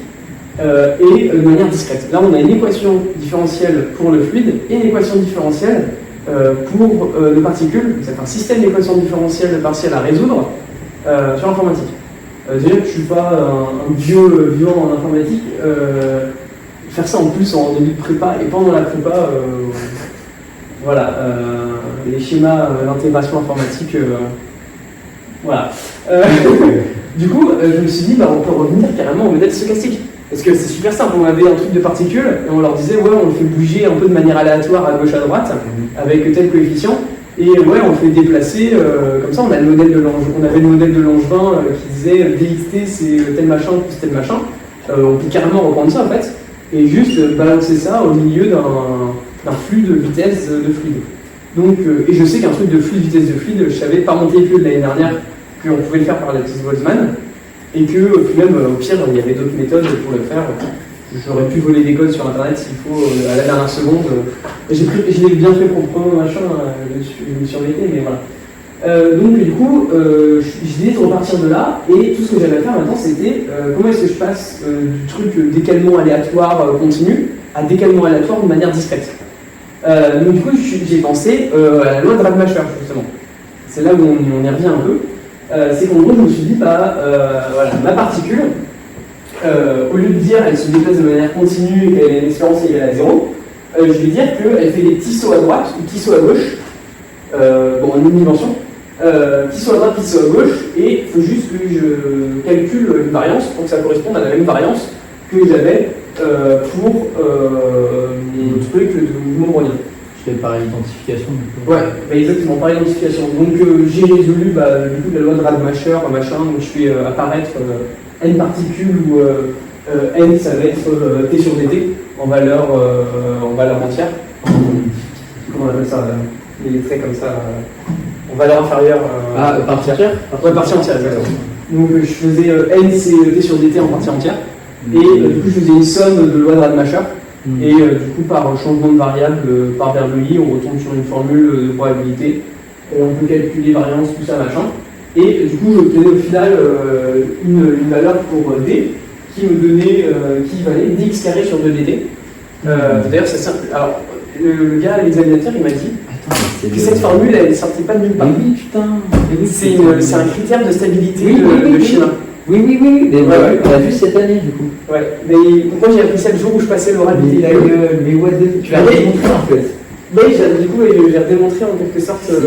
et de manière discrète. Là, on a une équation différentielle pour le fluide et une équation différentielle pour les particules. C'est un système d'équations différentielles partielles à résoudre sur l'informatique. Déjà que je ne suis pas un vieux vivant en informatique, faire ça en plus en début de prépa et pendant la prépa, voilà, les schémas d'intégration informatique, voilà. Du coup, je me suis dit, on peut revenir carrément au modèle stochastique. Parce que c'est super simple, on avait un truc de particules et on leur disait, ouais, on le fait bouger un peu de manière aléatoire à gauche à droite, avec tel coefficient, et ouais, on le fait déplacer, comme ça on a le modèle de Langevin, on avait le modèle de Langevin qui disait dxt c'est tel machin plus tel machin, on peut carrément reprendre ça en fait, et juste balancer ça au milieu d'un flux de vitesse de fluide. Donc, et je sais qu'un truc de flux de vitesse de fluide, je savais par mon TPE de l'année dernière qu'on pouvait le faire par la lattice Boltzmann, et que même au pire il y avait d'autres méthodes pour le faire. J'aurais pu voler des codes sur internet s'il faut à la dernière seconde. Je l'ai bien fait proprement, machin, je me suis embêté, mais voilà. Donc du coup, j'ai décidé de repartir de là, et tout ce que j'avais à faire maintenant c'était comment est-ce que je passe du truc décalement aléatoire continu à décalement aléatoire de manière discrète. Donc du coup j'ai pensé à la loi de Radmacher justement. C'est là où on y revient un peu. C'est qu'en gros je me suis dit, voilà, ma particule, au lieu de dire elle se déplace de manière continue et qu'elle a une espérance égale à 0, je vais dire qu'elle fait des petits sauts à droite ou petits sauts à gauche, en une dimension, petits sauts à droite, petits sauts à gauche, et il faut juste que je calcule une variance pour que ça corresponde à la même variance que j'avais pour mon truc de mouvement brownien. Je fais par identification. Ouais, exactement, par identification. Donc j'ai résolu du coup, la loi de Radmacher, machin, donc je fais apparaître n particules où n ça va être t sur dt en valeur entière. Comment on appelle ça les traits comme ça en valeur inférieure. Partie entière. Ouais, partie entière, exactement. Donc je faisais n c'est t sur dt en partie entière. Et du coup je faisais une somme de loi de Radmacher. Et du coup, par changement de variable, par Bernoulli, on retombe sur une formule de probabilité. Et on peut calculer variance, tout ça, machin. Et du coup, j'obtenais au final une valeur pour d qui me donnait, qui valait dx carré sur 2dt. D'ailleurs, c'est simple. Alors, le gars, l'examinateur, il m'a dit que cette formule, elle ne sortait pas de nulle part. Oui, putain. C'est un critère de stabilité de schéma. Oui. Mais on l'a vu cette année, du coup. Ouais, mais moi j'ai appris ça le jour où je passais l'oral du TPE. Mais what the... Tu l'as démontré en fait. Oui, du coup, j'ai redémontré en quelque sorte le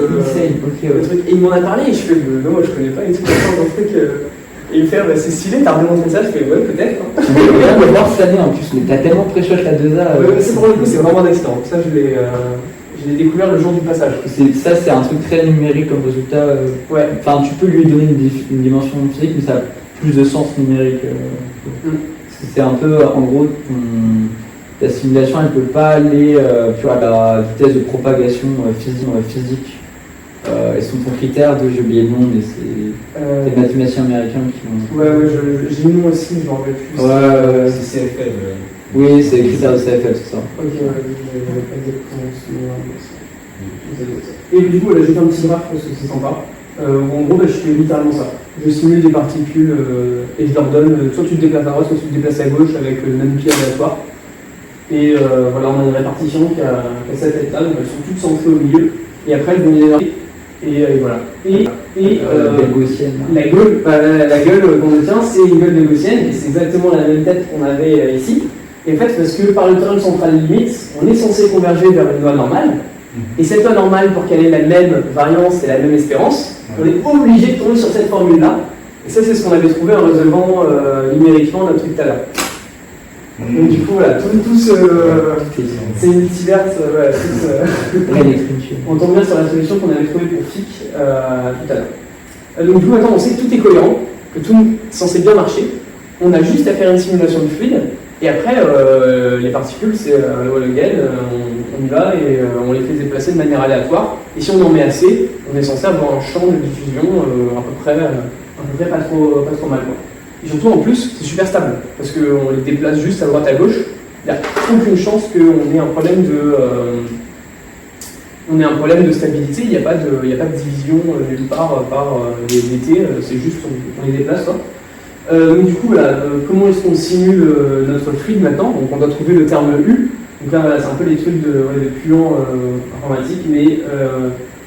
truc. Et il m'en a parlé, et je fais, non, moi je connais pas, et tout, dans ce truc. Et il me fait, c'est stylé, t'as redémontré ça? Je fais, ouais, peut-être. On vient de voir cette année en plus, mais t'as tellement pré-shot la 2A. Ouais, c'est pour le coup, c'est vraiment un accident. Ça, je l'ai découvert le jour du passage. Ça, c'est un truc très numérique comme résultat. Ouais. Enfin, tu peux lui donner une dimension physique, mais ça a plus de sens numérique. C'est un peu, en gros, ta simulation, elle ne peut pas aller à la vitesse de propagation physique. Et son critère j'ai oublié le nom, mais c'est des mathématiciens américains qui ont... Ouais, j'ai le nom aussi, je m'en rappelle plus. Ouais, c'est CFL. Oui, c'est les critères de CFL, tout ça. Ok, ouais, j'avais pas exactement ce nom-là. Et du coup, j'ai fait un petit graphe parce que c'est sympa. En gros, je fais littéralement ça. Je simule des particules et je leur donne soit tu te déplaces à droite, soit tu te déplaces à gauche avec le même pied aléatoire. Et voilà, on a une répartition qui a cette tête-là, donc elles sont toutes centrées au milieu. Et après, elles vont énerver. Et voilà. La gueule qu'on obtient, c'est une gueule gaussienne, et c'est exactement la même tête qu'on avait ici. Et en fait, parce que par le théorème central limite, on est censé converger vers une loi normale. Et cette loi normale, pour qu'elle ait la même variance et la même espérance, on est obligé de tomber sur cette formule-là. Et ça, c'est ce qu'on avait trouvé en résolvant numériquement notre truc tout à l'heure. Donc du coup, voilà, c'est multiverse. On tombe bien sur la solution qu'on avait trouvée pour FIC tout à l'heure. Donc du coup, maintenant, on sait que tout est cohérent, que tout est censé bien marcher. On a juste à faire une simulation de fluide, Et après, les particules, c'est le Wall again, on y va et on les fait déplacer de manière aléatoire. Et si on en met assez, on est censé avoir un champ de diffusion à peu près pas trop mal, quoi. Et surtout, en plus, c'est super stable, parce qu'on les déplace juste à droite à gauche. Il n'y a aucune chance qu'on ait un problème de stabilité, il n'y a pas de division nulle part par les DT, c'est juste on les déplace, quoi. Donc du coup, voilà, comment est-ce qu'on simule notre fluide maintenant? Donc on doit trouver le terme U. Donc là, voilà, c'est un peu les trucs de puants informatiques, mais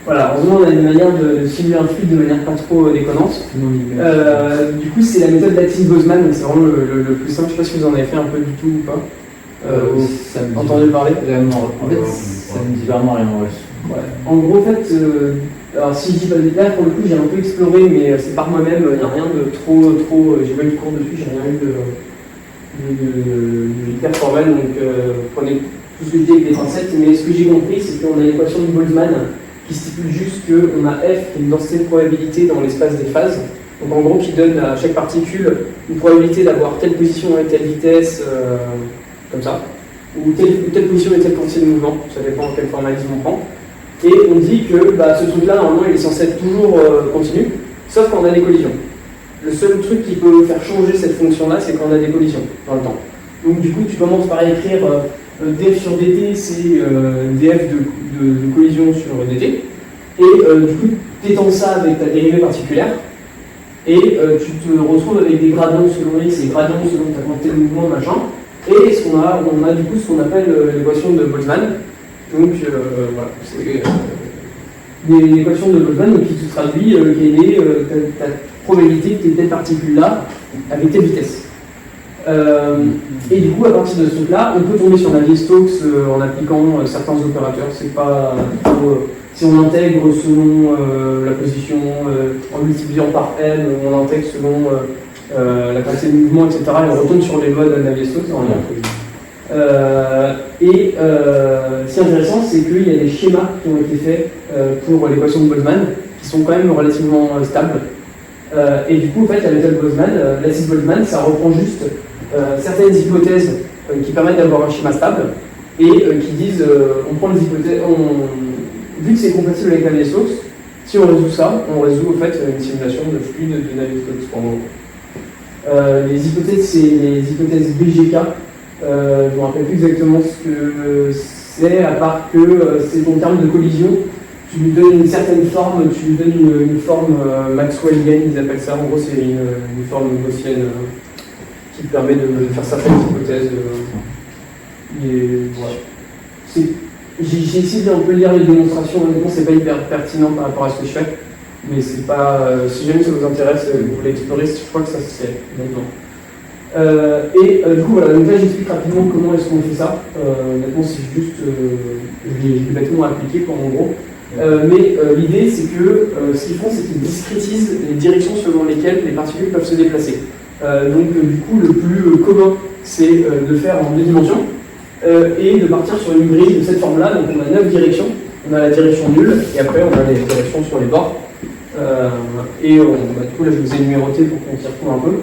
voilà, heureusement, on a une manière de simuler un fluide de manière pas trop déconnante. Du coup, c'est la méthode Lattice-Boltzmann, donc c'est vraiment le plus simple. Je ne sais pas si vous en avez fait un peu du tout ou pas. Ça me dit entendu parler? En fait, ça me dit vraiment rien. Ouais. En gros, en fait, alors si je dis pas de détails, pour le coup, j'ai un peu exploré, mais c'est par moi-même, il n'y a rien de trop. J'ai pas eu de cours dessus, j'ai rien eu de hyper formel, donc prenez tout ce que je dis avec des pincettes. Mais ce que j'ai compris, c'est qu'on a l'équation de Boltzmann qui stipule juste qu'on a F qui est une densité de probabilité dans l'espace des phases. Donc en gros, qui donne à chaque particule une probabilité d'avoir telle position et telle vitesse, comme ça, ou telle position et telle quantité de mouvement, ça dépend quel formalisme on prend. Et on dit que ce truc-là, normalement, il est censé être toujours continu, sauf quand on a des collisions. Le seul truc qui peut faire changer cette fonction-là, c'est quand on a des collisions dans le temps. Donc du coup, tu commences par écrire df sur dt, c'est df de collision sur dt, et du coup, tu étends ça avec ta dérivée particulière, et tu te retrouves avec des gradients selon x et gradients selon ta quantité de mouvement, machin, et on a du coup ce qu'on appelle l'équation de Boltzmann. Donc voilà, c'est l'équation de Boltzmann qui se traduit quelle est ta probabilité que tu aies telle particule-là avec telle vitesse. Et du coup, à partir de ce truc-là, on peut tomber sur Navier-Stokes en appliquant certains opérateurs. C'est pas si on intègre selon la position, en multipliant par n, on intègre selon la quantité de mouvement, etc. Et on retourne sur les modes Navier-Stokes. Ce qui est intéressant, c'est qu'il y a des schémas qui ont été faits pour l'équation de Boltzmann qui sont quand même relativement stables. Et du coup, en fait, la méthode Boltzmann, Lattice-Boltzmann, ça reprend juste certaines hypothèses qui permettent d'avoir un schéma stable et qui disent on prend les hypothèses, vu que c'est compatible avec Navier-Stokes, si on résout ça, on résout en fait une simulation de fluide de Navier-Stokes en gros. Les hypothèses, c'est les hypothèses BGK. Je ne me rappelle plus exactement ce que c'est, à part que c'est en termes de collision, tu lui donnes une certaine forme, tu lui donnes une forme maxwellienne, ils appellent ça. En gros, c'est une forme gaussienne qui permet de faire certaines hypothèses. Voilà. J'ai essayé d'un peu lire les démonstrations, honnêtement, c'est pas hyper pertinent par rapport à ce que je fais, mais c'est pas. Si jamais ça vous intéresse, vous voulez explorer, je crois que ça se fait maintenant. Du coup, voilà, donc là j'explique rapidement comment est-ce qu'on fait ça. Honnêtement, c'est juste. Je l'ai bêtement appliqué, quoi, en gros. Mais l'idée, c'est que ce qu'ils font, c'est qu'ils discrétisent les directions selon lesquelles les particules peuvent se déplacer. Donc, du coup, le plus commun, c'est de faire en 2 dimensions et de partir sur une grille de cette forme-là. Donc, on a 9 directions. On a la direction nulle et après, on a les directions sur les bords. Du coup, là, je vous ai numéroté pour qu'on s'y retrouve un peu.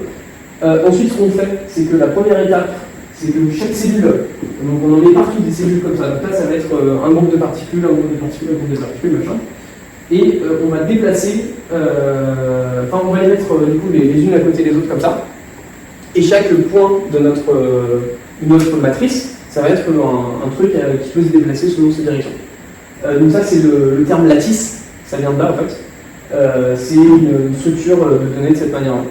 Ensuite, ce qu'on fait, c'est que la première étape, c'est que chaque cellule, donc on en met partout des cellules comme ça. Donc là, ça va être un groupe de particules, un groupe de particules, un groupe de particules, machin. Et on va déplacer, on va les mettre du coup les unes à côté des autres comme ça. Et chaque point de notre matrice, ça va être un truc qui peut se déplacer selon ses directions. Donc ça, c'est le terme lattice, ça vient de là en fait. C'est une structure de données de cette manière-là.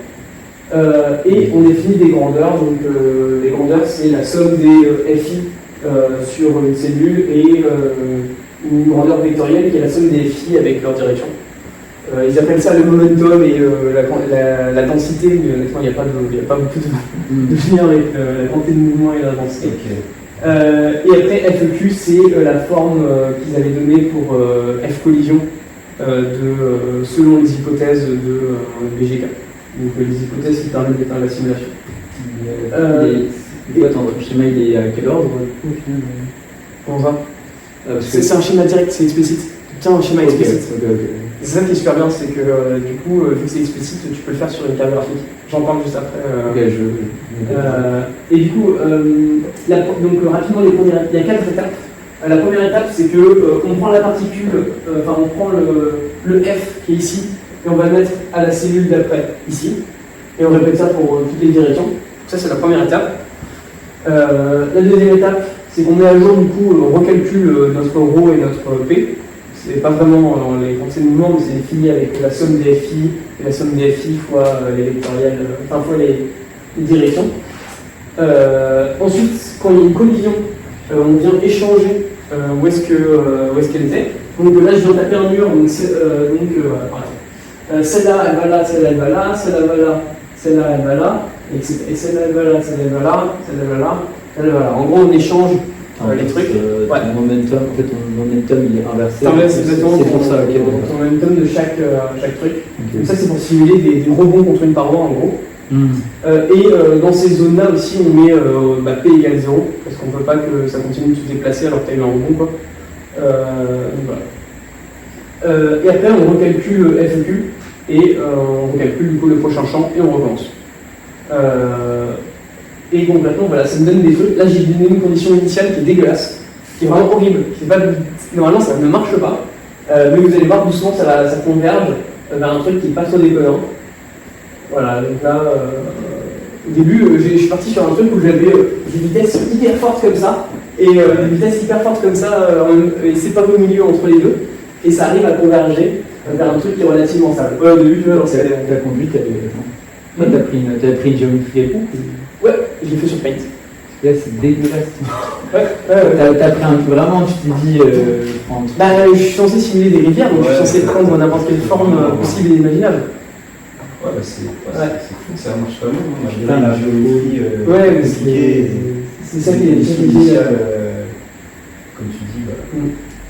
Et on définit des grandeurs, donc les grandeurs c'est la somme des FI sur une cellule et une grandeur vectorielle qui est la somme des FI avec leur direction. Ils appellent ça le momentum et la densité, mais honnêtement il n'y a pas beaucoup de lien avec la quantité de mouvement et la densité. Okay. Et après FEQ c'est la forme qu'ils avaient donnée pour F collision selon les hypothèses de BGK. Donc les hypothèses qui permettent d'éteindre la simulation. Votre schéma il est à quel ordre Comment ça c'est un schéma direct, c'est explicite. Tiens, un schéma explicite. C'est ça qui est super bien, c'est que du coup, vu que c'est explicite, tu peux le faire sur une carte graphique. J'en parle juste après. Et du coup, donc rapidement, il y a 4 étapes. La première étape, c'est que on prend la particule, on prend le F qui est ici, et on va le mettre à la cellule d'après, ici. Et on répète ça pour toutes les directions. Ça, c'est la première étape. La deuxième étape, c'est qu'on met à jour, du coup, on recalcule notre ρ et notre P. C'est pas vraiment les quantités de mouvement, mais c'est défini avec la somme des FI et la somme des FI fois les vectoriels, fois les directions. Ensuite, quand il y a une collision, on vient échanger où est-ce qu'elle était. Donc là, je viens taper un mur, donc celle-là, elle va là, celle-là, elle va là, celle-là va là, celle-là, elle va là, et celle-là, elle va là, celle-là, elle va là, celle-là, elle va là, celle-là, elle va là. En gros, on échange les trucs. Ton momentum, il est inversé. C'est pour ça. Ton momentum de chaque truc. Okay. Donc ça, c'est pour simuler des rebonds contre une paroi, en gros. Et dans ces zones-là aussi, on met P égale 0, parce qu'on ne peut pas que ça continue de se déplacer alors que tu as eu un rebond, quoi. Donc voilà. Et après, on recalcule FEQ, et on recalcule du coup le prochain champ, et on recommence. Et concrètement, voilà, ça me donne des trucs. Là, j'ai donné une condition initiale qui est dégueulasse, qui est vraiment horrible. Normalement, ça ne marche pas. Mais vous allez voir, doucement, ça converge vers un truc qui n'est pas trop déconnant. Voilà, donc là, au début, je suis parti sur un truc où j'avais des vitesses hyper fortes comme ça, et des vitesses hyper fortes comme ça, et c'est pas au milieu entre les deux, et ça arrive à converger vers un truc qui est relativement stable. Au début, tu vois, ta conduite, t'as pris une géométrie et tout. Ouais, je l'ai fait sur Paint. Là, c'est dégueulasse. Ouais. T'as pris un truc vraiment, tu t'es dit. Je suis censé simuler des rivières, donc je suis censé prendre n'importe quelle forme possible et imaginable. Ouais, c'est fou, ça marche pas mal. La géométrie c'est ça qui est difficile. Comme tu dis.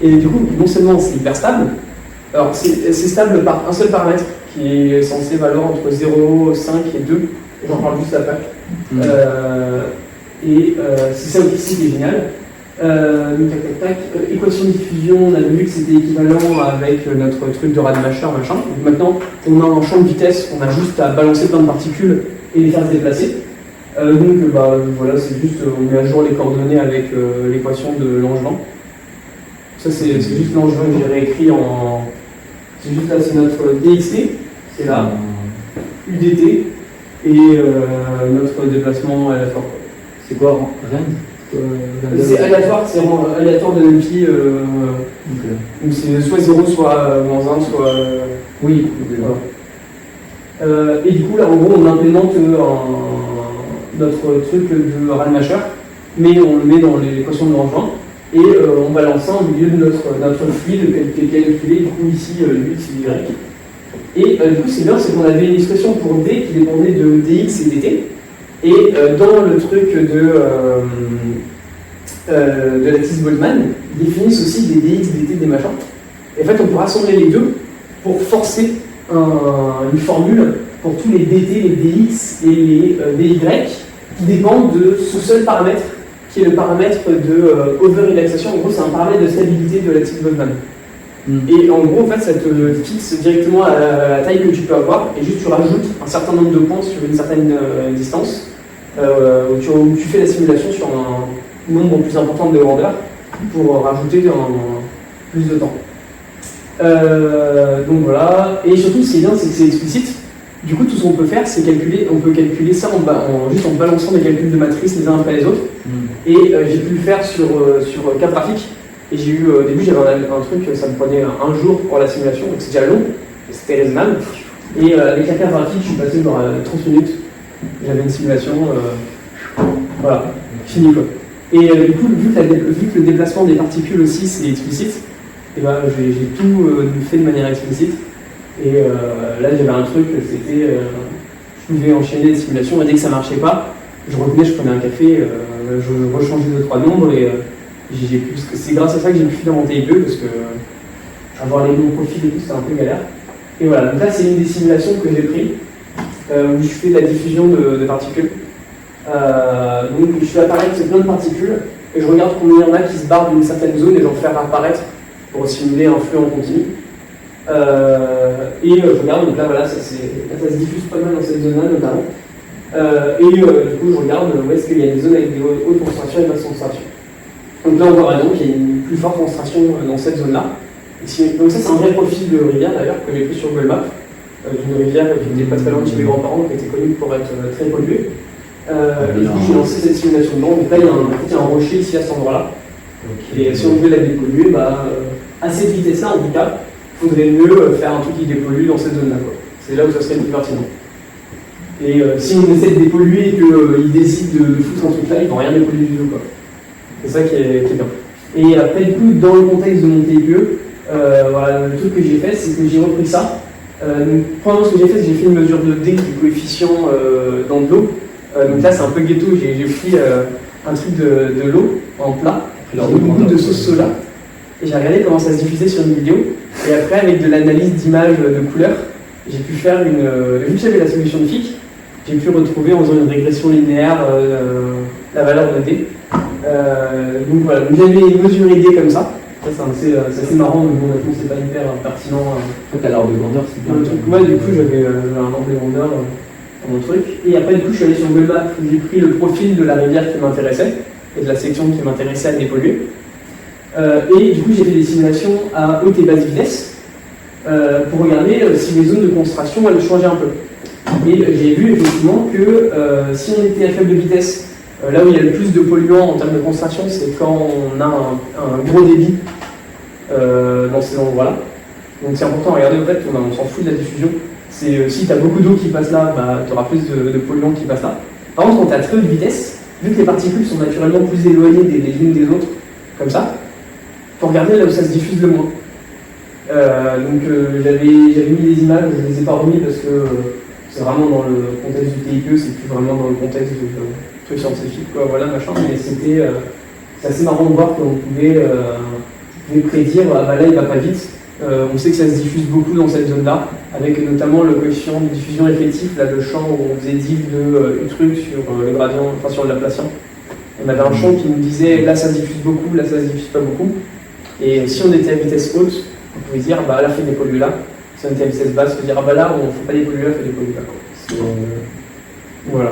Et du coup, non seulement c'est hyper stable, alors c'est stable par un seul paramètre qui est censé valoir entre 0, 5 et 2. J'en parle juste après. C'est ça aussi qui est génial. Équation de diffusion, on a vu que c'était équivalent avec notre truc de Rademacher, machin. Donc maintenant, on a un champ de vitesse, on a juste à balancer plein de particules et les faire se déplacer. Voilà, c'est juste, on met à jour les coordonnées avec l'équation de Langevin. Ça, c'est juste Langevin que j'ai réécrit en. C'est juste là, c'est notre DXT, c'est là, UDT, et notre déplacement aléatoire. C'est quoi, Rennes? C'est aléatoire, c'est aléatoire de NP. Donc c'est soit 0, soit -1, soit. Oui. Voilà. Et du coup, là, en gros, on implémente notre truc de Rademacher, mais on le met dans l'équation de Langevin, et on balance ça au milieu de notre fluide qui est calculé, du coup, ici, lui, c'est Y. Et du coup, c'est bien, c'est qu'on avait une expression pour D qui dépendait de dx et dt. Et dans le truc de lattice Boltzmann, ils définissent aussi des dx, dt, des machins. Et en fait, on peut rassembler les deux pour forcer une formule pour tous les dt, les dx et les dy qui dépendent de ce seul paramètre qui est le paramètre de over-relaxation. En gros, c'est un paramètre de stabilité de lattice Boltzmann. Et en gros, en fait, ça te fixe directement à la taille que tu peux avoir, et juste tu rajoutes un certain nombre de points sur une certaine distance, où tu fais la simulation sur un nombre plus important de grandeur pour rajouter plus de temps. Donc voilà, et surtout ce qui est bien, c'est que c'est explicite. Du coup, tout ce qu'on peut faire, c'est on peut calculer ça juste en balançant des calculs de matrice les uns après les autres. Et j'ai pu le faire sur cas pratique. Et j'ai eu, au début, j'avais un truc, ça me prenait un jour pour la simulation, donc c'est déjà long, c'était raisonnable. Et avec la carte graphique, je suis passé dans 30 minutes. J'avais une simulation, voilà, fini quoi. Et du coup, vu que le déplacement des particules aussi, c'est explicite, et ben, j'ai tout fait de manière explicite. Et là, j'avais un truc, c'était, je pouvais enchaîner des simulations, et dès que ça marchait pas, je revenais, je prenais un café, je rechangeais 2-3 nombres, et c'est grâce à ça que j'ai pu finir mon TI2, parce que avoir les bons profils et tout, c'était un peu galère. Et voilà, donc là, c'est une des simulations que j'ai prises, où je fais de la diffusion de particules. Donc je fais apparaître plein de particules, et je regarde combien il y en a qui se barrent d'une certaine zone, et j'en fais apparaître pour simuler un flux en continu. Je regarde, donc là voilà, ça se diffuse pas mal dans cette zone-là notamment. Du coup je regarde où est-ce qu'il y a des zones avec des hautes concentrations et basses concentrations. Donc là on voit par exemple qu'il y a une plus forte concentration dans cette zone-là. Donc ça c'est un vrai profil de rivière d'ailleurs que j'ai pris sur Google Maps, d'une rivière qui n'était pas très loin de chez mes grands-parents, qui était connue pour être très polluée. Du coup j'ai lancé cette simulation dedans, donc là il y a un rocher ici à cet endroit-là. Okay. Et si on veut la dépolluer, à cette vitesse-là en tout cas, il faudrait mieux faire un truc qui dépollue dans cette zone-là. C'est là où ça serait le plus pertinent. Et si on essaie de dépolluer et qu'ils décident de foutre un truc là, ils ne vont rien dépolluer du tout. C'est ça qui est bien. Et après, du coup, dans le contexte de mon TIPE, voilà, le truc que j'ai fait, c'est que j'ai repris ça. Premièrement, ce que j'ai fait, c'est que j'ai fait une mesure de D du coefficient dans de l'eau. Donc là, c'est un peu ghetto, j'ai pris un truc de l'eau en plat, j'ai mis beaucoup de sauce soda, et j'ai regardé comment ça se diffusait sur une vidéo. Et après, avec de l'analyse d'images de couleurs, j'ai pu faire vu que j'avais la solution de FIC, j'ai pu retrouver en faisant une régression linéaire la valeur de D. Donc voilà, j'avais mesuré D comme ça. C'est assez marrant, mais bon, honnêtement, c'est pas hyper pertinent. Toi, à l'ordre de grandeur, c'est bien. Moi, du coup, j'avais un ordre de grandeur dans mon truc. Et après, du coup, je suis allé sur Google Maps, j'ai pris le profil de la rivière qui m'intéressait et de la section qui m'intéressait à dépolluer. Et du coup, j'ai fait des simulations à haute et basse vitesse pour regarder si les zones de concentration elles changeaient un peu. Et j'ai vu effectivement que si on était à faible vitesse, là où il y a le plus de polluants en termes de concentration, c'est quand on a un gros débit dans ces endroits-là. Donc c'est important à regarder, en fait, on s'en fout de la diffusion. C'est si tu as beaucoup d'eau qui passe là, tu auras plus de polluants qui passent là. Par contre, quand tu as très haute vitesse, vu que les particules sont naturellement plus éloignées les unes des autres, comme ça, il faut regarder là où ça se diffuse le moins. J'avais mis des images, je ne les ai pas remis parce que c'est vraiment dans le contexte du TIPE, c'est plus vraiment dans le contexte du truc scientifique, quoi, voilà, machin, mais c'est assez marrant de voir qu'on pouvait prédire, là il va pas vite. On sait que ça se diffuse beaucoup dans cette zone-là, avec notamment le coefficient de diffusion effectif, là, le champ où on faisait diff de truc sur le gradient, enfin sur le Laplacien. On avait un champ qui nous disait là ça se diffuse beaucoup, là ça se diffuse pas beaucoup. Et si on était à vitesse haute, on pouvait dire là fait dépolluer là. Si on était à vitesse basse, on pouvait dire là on ne fait pas dépolluer là, fait dépolluer là. Voilà.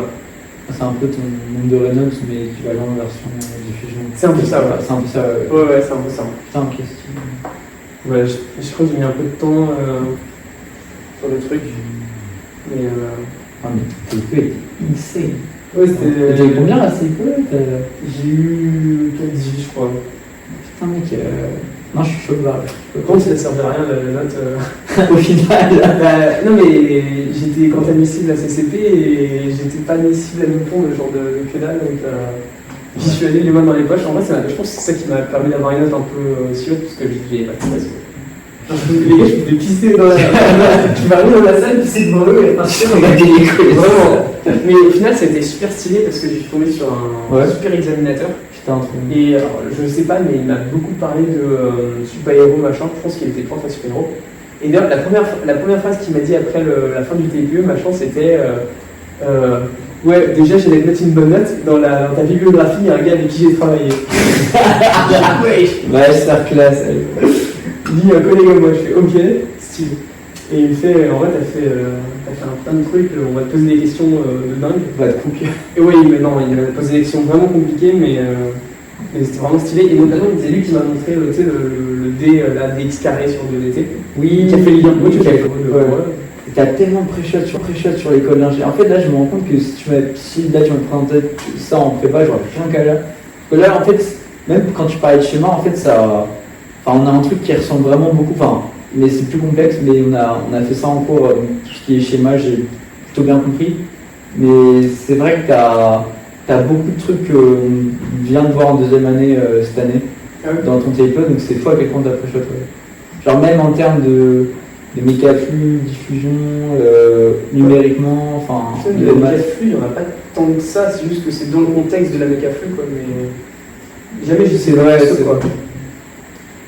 C'est un peu ton nombre de Reynolds, mais équivalent en version diffusion. C'est un peu ça, ouais. C'est un peu ça. Ouais, c'est un peu ça. Putain, question. Ouais, je crois que j'ai mis un peu de temps sur le truc. Mais mais TIPE était insane. Ouais, c'était. T'as eu combien là, TIPE? J'ai eu 4-18, je crois. Putain, mec. Non, je suis chaud de voir. Par contre, ça ne servait à rien la note. Au final. Non, mais j'étais quand admissible à CCP et j'étais pas admissible à Nippon, le genre de que dalle. Donc j'y suis allé les mains dans les poches. En vrai, je pense que c'est ça qui m'a permis d'avoir une note un peu si haute parce que j'avais pas de stress. Les gars, je pouvais pisser dans la salle. Tu vas arriver dans la salle, pisser devant eux et partir regarder les couilles. Vraiment. Mais au final, ça a été super stylé parce que je suis tombé sur un super examinateur. Et alors, je sais pas, mais il m'a beaucoup parlé de super-héros, machin. Je pense qu'il était prof à super-héros. Et d'ailleurs, la première phrase qu'il m'a dit après la fin du TPE, machin, c'était ouais, déjà, j'allais te mettre une bonne note. Dans ta bibliographie, il y a un gars avec qui j'ai travaillé. Ouais, c'est classe. Il dit un collègue à moi, je fais ok, style. Et il me fait, en vrai, t'as fait un plein de trucs, on va te poser des questions de dingue. On va te couper. Et oui, mais non, il m'a posé des questions vraiment compliquées, mais c'était vraiment stylé. Et notamment, c'est lui qui m'a montré le D, la dx carré sur 2dt. Oui, qui a fait le lien. Oui, t'as tellement pré-shot sur l'école d'ingé. En fait, là, je me rends compte que si là, tu me présentais ça en prépa, j'aurais plus un cas là. Parce que là, en fait, même quand tu parlais de schéma, en fait, ça. Enfin, on a un truc qui ressemble vraiment beaucoup. Enfin, mais c'est plus complexe, mais on a fait ça en cours, tout ce qui est schéma, j'ai plutôt bien compris. Mais c'est vrai que t'as beaucoup de trucs qu'on vient de voir en deuxième année cette année dans ton TIPE, donc c'est fou à quel point t'as pré-shot. Ouais. Genre même en termes de mécaflux, diffusion, numériquement, enfin... Le mécaflux, il n'y en a pas tant que ça, c'est juste que c'est dans le contexte de la mécaflux, quoi, mais... Jamais je sais vrai, c'est quoi.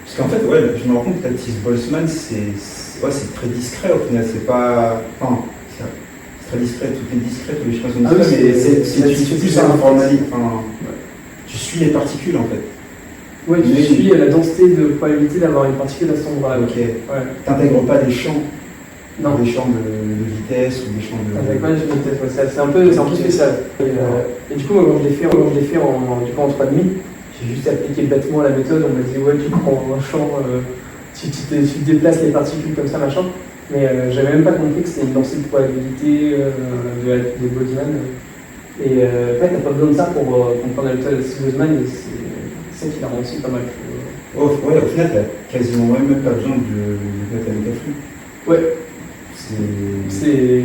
Parce qu'en fait, ouais, je me rends compte que la Boltzmann, c'est très discret au final, c'est pas... Enfin, c'est très discret, tout est discret, tous les schémas sont discrets, mais c'est plus un informatique, enfin, tu suis les particules en fait. Ouais, tu suis la densité de probabilité d'avoir une particule à cet endroit-là. Ok. Ouais. T'intègres pas des champs, Non. des champs de vitesse ou des champs de. Avec moi, je vais peut-être, c'est un peu spécial. Et du coup, moi, quand je l'ai fait, en 3,5, j'ai juste appliqué bêtement la méthode. On m'a dit, ouais, tu prends un champ, tu déplaces les particules comme ça, machin. Mais j'avais même pas compris que c'était une densité de probabilité de Boltzmann. Et en fait, t'as pas besoin de ça pour comprendre la méthode de Boltzmann, et c'est ça qui l'a rendu pas mal. Ouais, au final, t'as quasiment même pas besoin de mettre avec un flux. Ouais.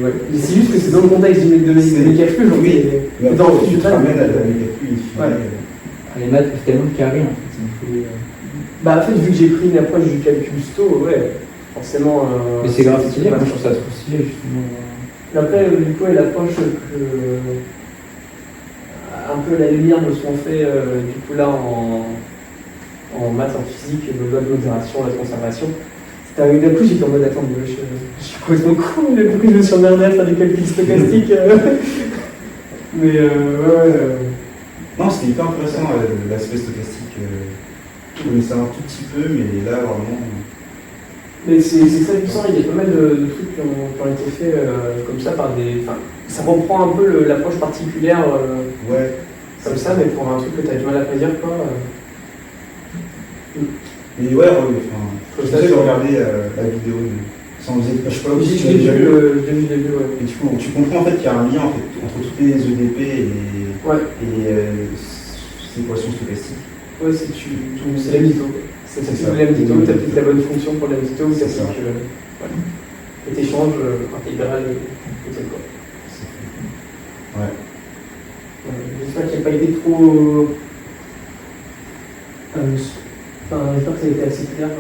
Ouais. Mais c'est juste que c'est dans le contexte de mécaflux, genre. Oui, mais dans tu te ramènes à la mécaflux. Ouais. Les maths peuvent tellement carré en fait. Bah en fait, vu que j'ai pris une approche du calcul STO, ouais, forcément. Mais c'est grave stylé, moi je trouve ça trop stylé justement. Après, du coup, l'approche que. Un peu la lumière de ce qu'on fait, du coup, là, en maths, en physique, le loi de modération, la conservation. C'était d'un coup, j'étais en mode attends, je suis complètement con, mais pourquoi je me suis emmerdé à faire des calculs stochastiques Mais Non, c'était hyper intéressant l'aspect stochastique. Je connaissais un tout petit peu, mais là, vraiment. Mais c'est très puissant, il y a pas mal de trucs qui ont été faits comme ça par des. Enfin, ça reprend un peu l'approche particulière ouais. comme ça, mais pour un truc que tu as du mal à prédire, quoi. Mais ouais, j'essaie de regarder la vidéo sans vous je sais pas où j'ai déjà vu, ouais. Et tu comprends en fait qu'il y a un lien en fait, entre toutes les EDP et ces équations stochastiques. Ouais, c'est la mytho. C'est la mytho, tu appliques la bonne fonction pour la mytho, tu appliques et t'échanges intégral et tel quoi. Ouais. J'espère qu'il n'y a pas été trop. J'espère que ça a été assez clair.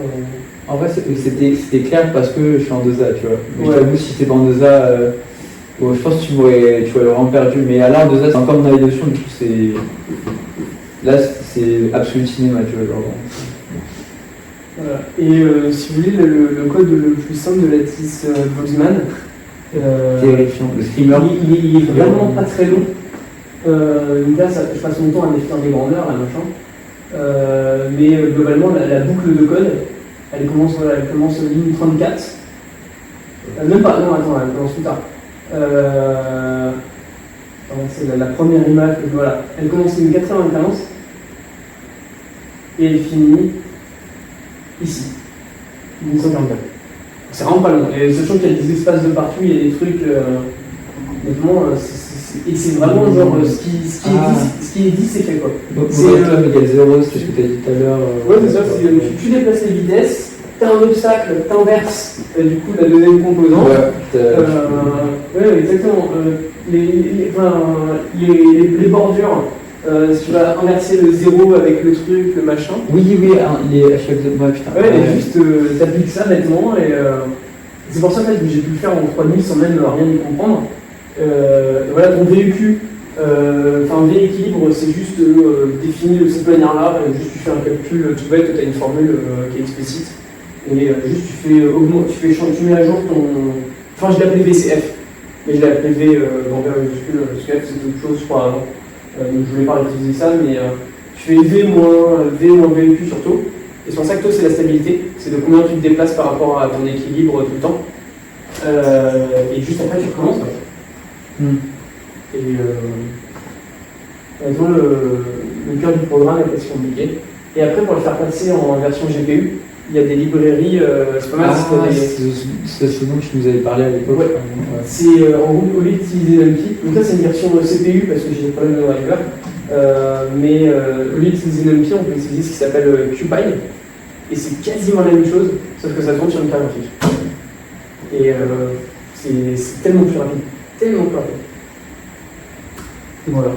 En vrai, c'était clair parce que je suis en 2A, tu vois. Mais ouais. je t'avoue, si t'étais en 2A, bon, je pense que tu m'aurais vraiment perdu. Mais là, en 2A, c'est encore une notion, du coup, là, c'est absolu cinéma, tu vois. Genre. Voilà. Et si vous voulez, le code le plus simple de la lattice Boltzmann, terrifiant. Le streamer. Il est vraiment pas très long. Donc là, je passe mon temps à définir des grandeurs, là, machin. Mais globalement, la boucle de code, elle commence ligne 34. Même pas, non, attends, elle commence plus tard. C'est la première image, voilà. Elle commence ligne 95 et elle finit ici, ligne 144. C'est vraiment pas long. Et sachant qu'il y a des espaces de partout, il y a des trucs. Honnêtement, et c'est vraiment genre ce qui est dit, c'est fait quoi. C'est égale 0, c'est ce que tu as dit tout à l'heure. Ouais, c'est ça, tu déplaces les vitesses, tu as un obstacle, t'inverses du coup la deuxième composante. Ouais, exactement. Les bordures, si tu vas inverser le 0 avec le truc, le machin. Oui, il est à chaque fois. Putain. Ouais, et juste t'appliques ça bêtement et c'est pour ça en fait, que j'ai pu le faire en 3000 sans même rien y comprendre. Voilà, ton VEQ, V équilibre, c'est juste définir de cette manière-là, juste tu fais un calcul tout bête, tu as une formule qui est explicite, et juste tu mets à jour ton. Enfin, je l'ai appelé VCF, mais je l'ai appelé V grand majuscule, parce que F c'est autre chose, je crois, avant. Donc je voulais pas réutiliser ça, mais tu fais V moins VEQ surtout, et c'est pour ça que toi c'est la stabilité, c'est de combien tu te déplaces par rapport à ton équilibre tout le temps, et juste après tu recommences. Et honnêtement, le cœur du programme est assez compliqué. Et après, pour le faire passer en version GPU, il y a des librairies, c'est pas mal. C'est ce dont tu nous avais parlé à l'époque. Ouais. C'est en gros, au lieu d'utiliser NumPy, donc là c'est une version CPU parce que j'ai des problèmes de driver, mais au lieu d'utiliser NumPy, on peut utiliser ce qui s'appelle QPy, et c'est quasiment la même chose, sauf que ça tourne sur une carte graphique. Et c'est tellement plus rapide. Tellement pas. Voilà.